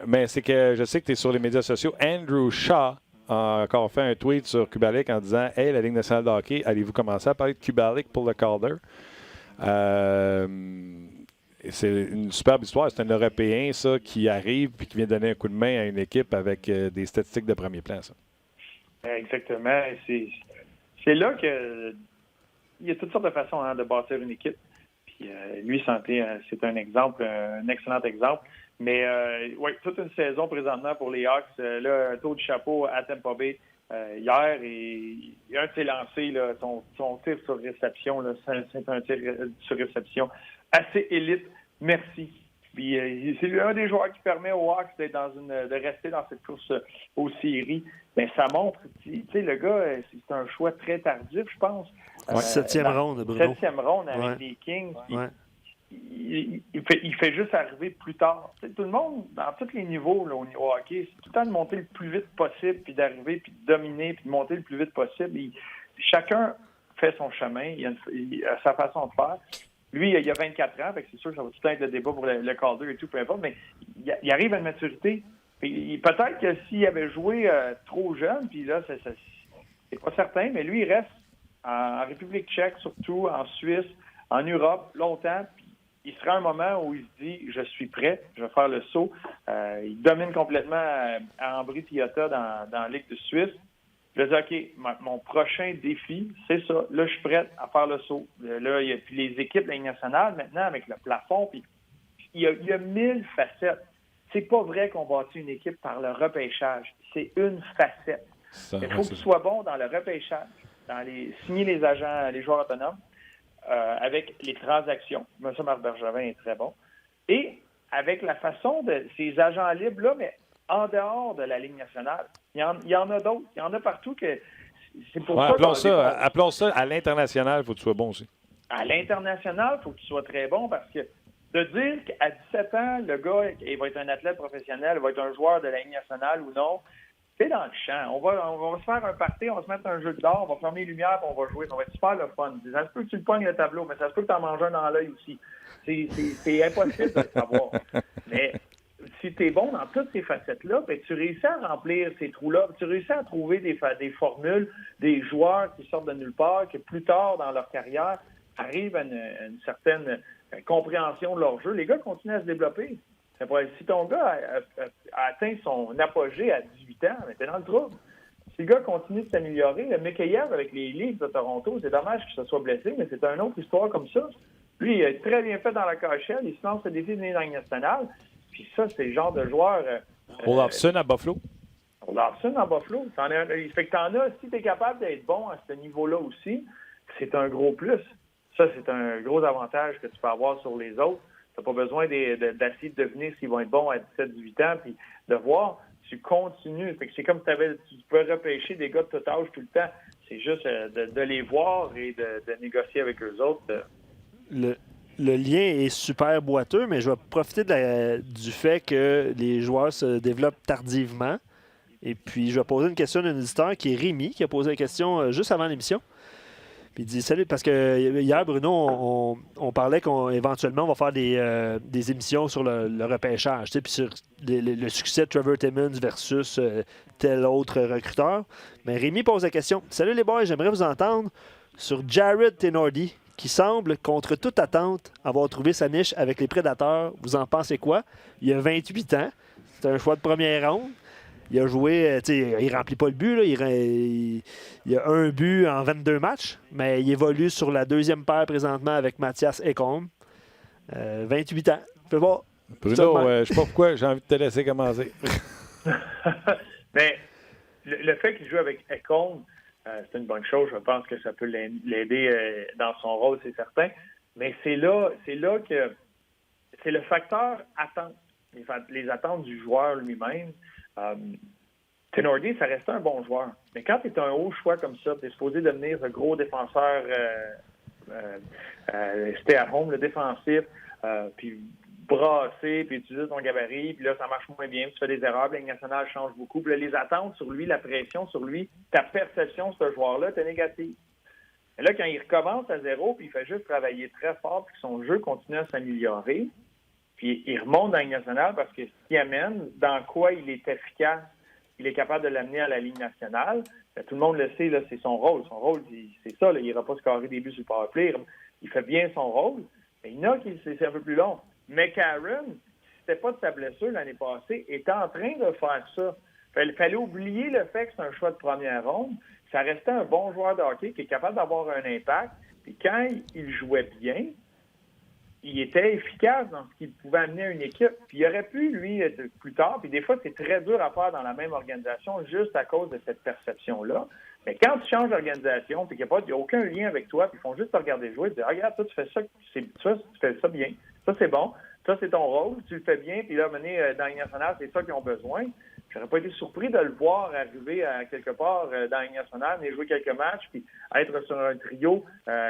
Mais c'est que je sais que tu es sur les médias sociaux. Andrew Shaw a encore fait un tweet sur Kubalik en disant « Hey, la Ligue nationale de hockey, allez-vous commencer à parler de Kubalik pour le Calder? » C'est une superbe histoire. C'est un Européen, ça, qui arrive et qui vient donner un coup de main à une équipe avec des statistiques de premier plan, ça. Exactement. C'est là que il y a toutes sortes de façons de bâtir une équipe. Puis lui, c'est un exemple, un excellent exemple. Mais oui, toute une saison présentement pour les Hawks. Là, un taux de chapeau à Tampa Bay hier. Et un de ses lancers, là, son tir sur réception, là, c'est un tir sur réception assez élite. Merci. Puis c'est un des joueurs qui permet aux Hawks de rester dans cette course aux séries. Mais ça montre, tu sais, le gars, c'est un choix très tardif, je pense. 7e ronde, Bruno. 7e ronde avec les Kings. Il fait juste arriver plus tard. Tu sais, tout le monde, dans tous les niveaux là, au hockey, c'est tout le temps de monter le plus vite possible, puis d'arriver, puis de dominer, puis de monter le plus vite possible. Chacun fait son chemin, il a sa façon de faire. Lui, il a 24 ans, fait que c'est sûr que ça va tout le temps être le débat pour le Calder et tout, peu importe, mais il arrive à une maturité. Peut-être que s'il avait joué trop jeune, puis là, c'est pas certain, mais lui, il reste en République tchèque, surtout, en Suisse, en Europe, longtemps, puis il sera un moment où il se dit « Je suis prêt, je vais faire le saut ». Il domine complètement à Ambry-Piotta dans la Ligue de Suisse. Je dis, OK, mon prochain défi, c'est ça. Là, je suis prêt à faire le saut. Là, il y a puis les équipes de la Ligue nationale, maintenant, avec le plafond, puis il y a 1000 facettes. C'est pas vrai qu'on bâtit une équipe par le repêchage. C'est une facette. Il faut que tu sois bon dans le repêchage, signer les agents, les joueurs autonomes, avec les transactions. M. Marc Bergevin est très bon. Et avec la façon de ces agents libres-là, mais en dehors de la Ligue nationale. Il y en a d'autres. Il y en a partout que c'est pour ça. Appelons ça à l'international, il faut que tu sois bon aussi. À l'international, il faut que tu sois très bon parce que de dire qu'à 17 ans, le gars, il va être un athlète professionnel, il va être un joueur de la Ligue nationale ou non, c'est dans le champ. On va se faire un party, on va se mettre un jeu d'or, on va fermer les lumières, puis on va jouer. Ça va être super le fun. Ça se peut que tu le pognes le tableau, mais ça se peut que tu en manges un dans l'œil aussi. C'est impossible de le savoir. Mais si tu es bon dans toutes ces facettes-là, ben, tu réussis à remplir ces trous-là, tu réussis à trouver des formules, des joueurs qui sortent de nulle part, qui plus tard dans leur carrière arrivent à une certaine compréhension de leur jeu. Les gars continuent à se développer. Si ton gars a atteint son apogée à 18 ans, ben, t'es dans le trouble. Si le gars continue de s'améliorer, le Mikheyev avec les Leafs de Toronto, c'est dommage qu'il se soit blessé, mais c'est une autre histoire comme ça. Lui, il a très bien fait dans la cachette, il se lance le défi de venir dans la Ligue nationale. Puis ça, c'est le genre de joueur... Olofsson à Buffalo. Olofsson à Buffalo. Fait que t'en as, si t'es capable d'être bon à ce niveau-là aussi, c'est un gros plus. Ça, c'est un gros avantage que tu peux avoir sur les autres. T'as pas besoin d'essayer de deviner s'ils vont être bons à 17-18 ans, puis de voir, tu continues. Fait que c'est comme tu peux repêcher des gars de tout âge tout le temps. C'est juste de les voir et de négocier avec eux autres. Le lien est super boiteux, mais je vais profiter du fait que les joueurs se développent tardivement. Et puis, je vais poser une question d'un auditeur qui est Rémi, qui a posé la question juste avant l'émission. Puis il dit « Salut », parce que hier, Bruno, on parlait qu'éventuellement, on va faire des émissions sur le repêchage, tu sais, puis sur le succès de Trevor Timmons versus tel autre recruteur. Mais Rémi pose la question « Salut les boys, j'aimerais vous entendre sur Jared Tenordi, qui semble, contre toute attente, avoir trouvé sa niche avec les Prédateurs. Vous en pensez quoi? Il a 28 ans. C'est un choix de première ronde. Il a joué, il remplit pas le but. Là. Il a un but en 22 matchs, mais il évolue sur la deuxième paire présentement avec Mathias Ekholm. 28 ans. Fais voir. Bruno, je sais pas pourquoi, j'ai envie de te laisser commencer. Mais le fait qu'il joue avec Ekholm, c'est une bonne chose. Je pense que ça peut l'aider dans son rôle, c'est certain. Mais c'est là que c'est le facteur attente, les attentes du joueur lui-même. Tenordi, ça restait un bon joueur. Mais quand tu es un haut choix comme ça, tu es supposé devenir un gros défenseur stay at home, le défensif, puis brasser, puis utiliser ton gabarit, puis là, ça marche moins bien, tu fais des erreurs, la Ligue nationale change beaucoup, puis là, les attentes sur lui, la pression sur lui, ta perception de ce joueur-là, t'es négative. Mais là, quand il recommence à zéro, puis il fait juste travailler très fort, puis que son jeu continue à s'améliorer, puis il remonte dans la Ligue nationale parce que ce qu'il amène, dans quoi il est efficace, il est capable de l'amener à la Ligue nationale. Bien, tout le monde le sait, là, c'est son rôle. Son rôle, c'est ça. Là, il n'ira pas scorer des buts sur le powerplay. Il fait bien son rôle. Mais il y en a qui c'est un peu plus long. McCarron, si c'était pas de sa blessure l'année passée, était en train de faire ça. Il fallait oublier le fait que c'est un choix de première ronde. Ça restait un bon joueur de hockey qui est capable d'avoir un impact. Puis quand il jouait bien, il était efficace dans ce qu'il pouvait amener à une équipe. Puis il aurait pu, lui, plus tard, puis des fois, c'est très dur à faire dans la même organisation juste à cause de cette perception-là. Mais quand tu changes d'organisation, puis qu'il n'y a aucun lien avec toi, puis ils font juste te regarder jouer, ils disent « Regarde, toi, tu fais ça, tu fais ça bien. Ça, c'est bon. Ça, c'est ton rôle. Tu le fais bien. Puis là, mener dans la Ligue nationale, c'est ça qu'ils ont besoin. » J'aurais pas été surpris de le voir arriver à quelque part dans la Ligue nationale, mais jouer quelques matchs, puis être sur un trio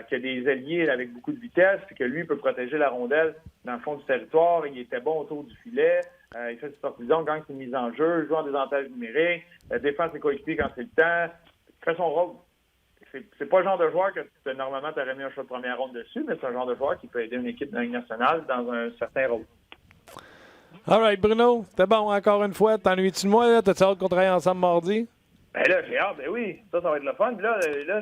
qui a des alliés avec beaucoup de vitesse, puis que lui peut protéger la rondelle dans le fond du territoire. Il était bon autour du filet. Il fait ses sorties-zone quand c'est une mise en jeu, joue en désavantage numérique, défend ses coéquipiers quand c'est le temps. Il fait son rôle. C'est pas le genre de joueur que normalement tu aurais mis un choix de première ronde dessus, mais c'est un genre de joueur qui peut aider une équipe dans la Ligue nationale dans un certain rôle. All right, Bruno, c'était bon encore une fois. T'ennuies-tu de moi? T'as-tu hâte qu'on travaille ensemble mardi? Ben là, j'ai hâte, ben oui. Ça va être le fun. Puis là,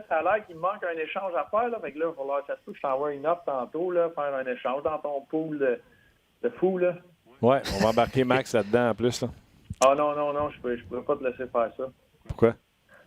ça a l'air qu'il me manque un échange à faire. Là. Fait que là, il va falloir que je t'envoie une offre tantôt, là, faire un échange dans ton pool de fou. Là. Ouais, on va embarquer Max là-dedans en plus. Là. Ah non, je pourrais pas te laisser faire ça. Pourquoi?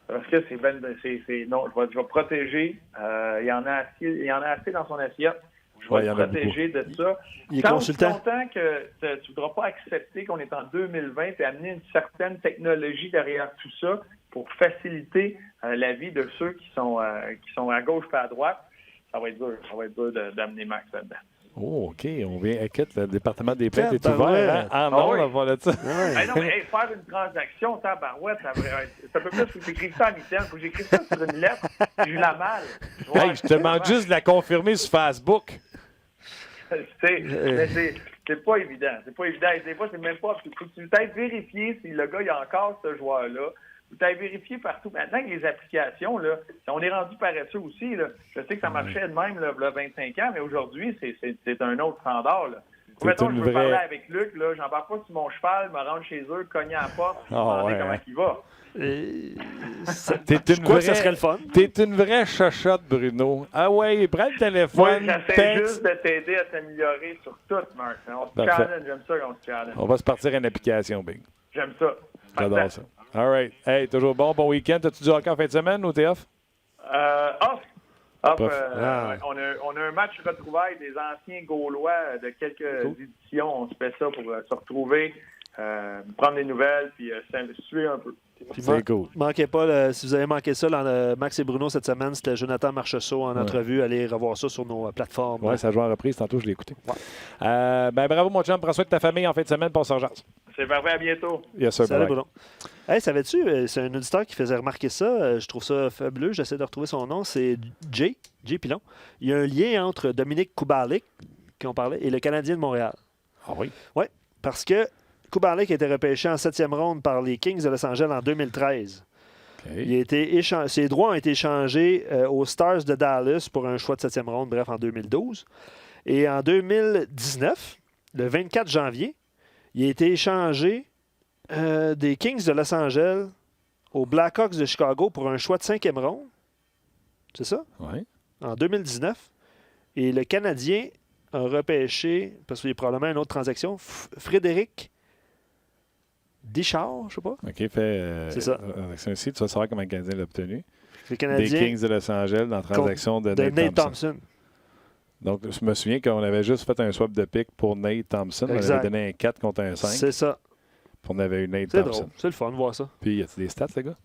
Parce que non, je vais protéger. Il y en a assez dans son assiette. Je vais te protéger de ça. Il est consultant. Longtemps que tu ne voudras pas accepter qu'on est en 2020 et amener une certaine technologie derrière tout ça pour faciliter la vie de ceux qui sont à gauche et à droite, ça va être dur. Ça va être dur d'amener Max là-dedans. Oh, OK. On vient. Écoute, le département des plaintes est ouvert. Oui. On va là-dessus. Non, mais faire une transaction, tabarouette, c'est un peu plus. Il faut que j'écrive ça en mitaine. Il faut que j'écrive ça sur une lettre. J'ai eu la malle. Je te demande juste de la confirmer sur Facebook. C'est pas évident. C'est pas évident. Des fois, c'est même pas. Il faut que tu peut-être vérifier si le gars, il a encore ce joueur-là. Tu as vérifié partout. Maintenant, avec les applications, là, on est rendu paresseux aussi. Là. Je sais que ça marchait de même là, 25 ans, mais aujourd'hui, c'est un autre standard. Là. Mettons, je veux parler avec Luc, là, j'embarque pas sur mon cheval, me rendre chez eux, cogner à la porte, demander comment il va. Ça serait le fun. T'es une vraie chochotte, Bruno. Ah ouais, prends le téléphone. Moi, j'essaie juste de t'aider à t'améliorer sur tout, Marc. On se challenge, j'aime ça qu'on se challenge. On va se partir une application, Big. J'aime ça. J'adore ça. All right. Hey, toujours bon week-end. As-tu du hockey en fin de semaine ou t'es off? Off. On a un match retrouvailles des anciens Gaulois de quelques éditions. On se fait ça pour se retrouver, prendre des nouvelles, puis s'investir un peu. C'est cool. Manquez pas, si vous avez manqué ça, Max et Bruno cette semaine, c'était Jonathan Marchessault en entrevue. Allez revoir ça sur nos plateformes. Oui, ça joue en reprise. Tantôt, je l'ai écouté. Ouais. Bravo, mon chum. Prends soin de ta famille en fin de semaine. Passe en jase. C'est parfait. À bientôt. Yes, sir. Salut, Bruno. Hey, savais-tu, c'est un auditeur qui faisait remarquer ça. Je trouve ça fabuleux. J'essaie de retrouver son nom. C'est Jay Pilon. Il y a un lien entre Dominique Kubalik, qui on parlait, et le Canadien de Montréal. Ah oui? Oui, parce que Kubalik a été repêché en 7e ronde par les Kings de Los Angeles en 2013. Okay. Ses droits ont été échangés aux Stars de Dallas pour un choix de 7e ronde, bref, en 2012. Et en 2019, le 24 janvier, il a été échangé des Kings de Los Angeles aux Blackhawks de Chicago pour un choix de 5e ronde. C'est ça? Oui. En 2019. Et le Canadien a repêché, parce qu'il y a probablement une autre transaction, Frédéric Dichard, je sais pas. OK, fait. C'est ça. Tu vas savoir comment le Canadien l'a obtenu. Le Canadien, des Kings de Los Angeles dans la transaction de Nate Thompson. Donc, je me souviens qu'on avait juste fait un swap de pick pour Nate Thompson. Exact. On avait donné un 4 contre un 5. C'est ça. Puis on avait eu Nate C'est Thompson. Drôle. C'est le fun de voir ça. Puis, y a-t-il des stats, le gars?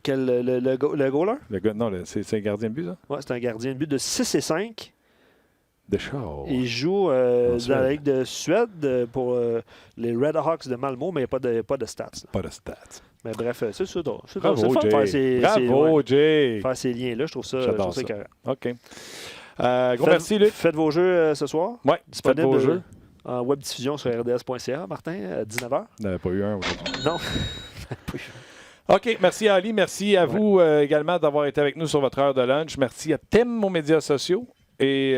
Le goaler? Le gars, non, c'est un gardien de but, ça? Oui, c'est un gardien de but de 6 et 5. De Shaw. Il joue dans la Ligue de Suède pour les Red Hawks de Malmö, mais il n'y a pas de stats. Pas de stats. Mais bref, c'est ça. Bravo, Jay. Bravo, Jay. Faire ces liens-là, je trouve ça carré. OK. Gros merci, Luc. Faites vos jeux ce soir. Oui, disponible faites vos jeux. En web diffusion sur rds.ca, Martin, à 19h. On n'avait pas eu un aujourd'hui. Non. OK, merci Ali. Merci à vous également d'avoir été avec nous sur votre heure de lunch. Merci à Tim aux médias sociaux. Et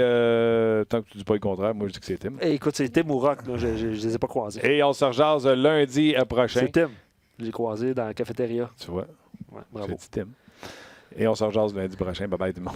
tant que tu ne dis pas le contraire, moi je dis que c'est Tim. Écoute, c'est Tim ou Rock, là, je ne les ai pas croisés. Et on se rejase lundi prochain. C'est Tim. Je l'ai croisé dans la cafétéria. Tu vois? Ouais, bravo. J'ai dit Tim. Et on se rejase lundi prochain. Bye bye tout le monde.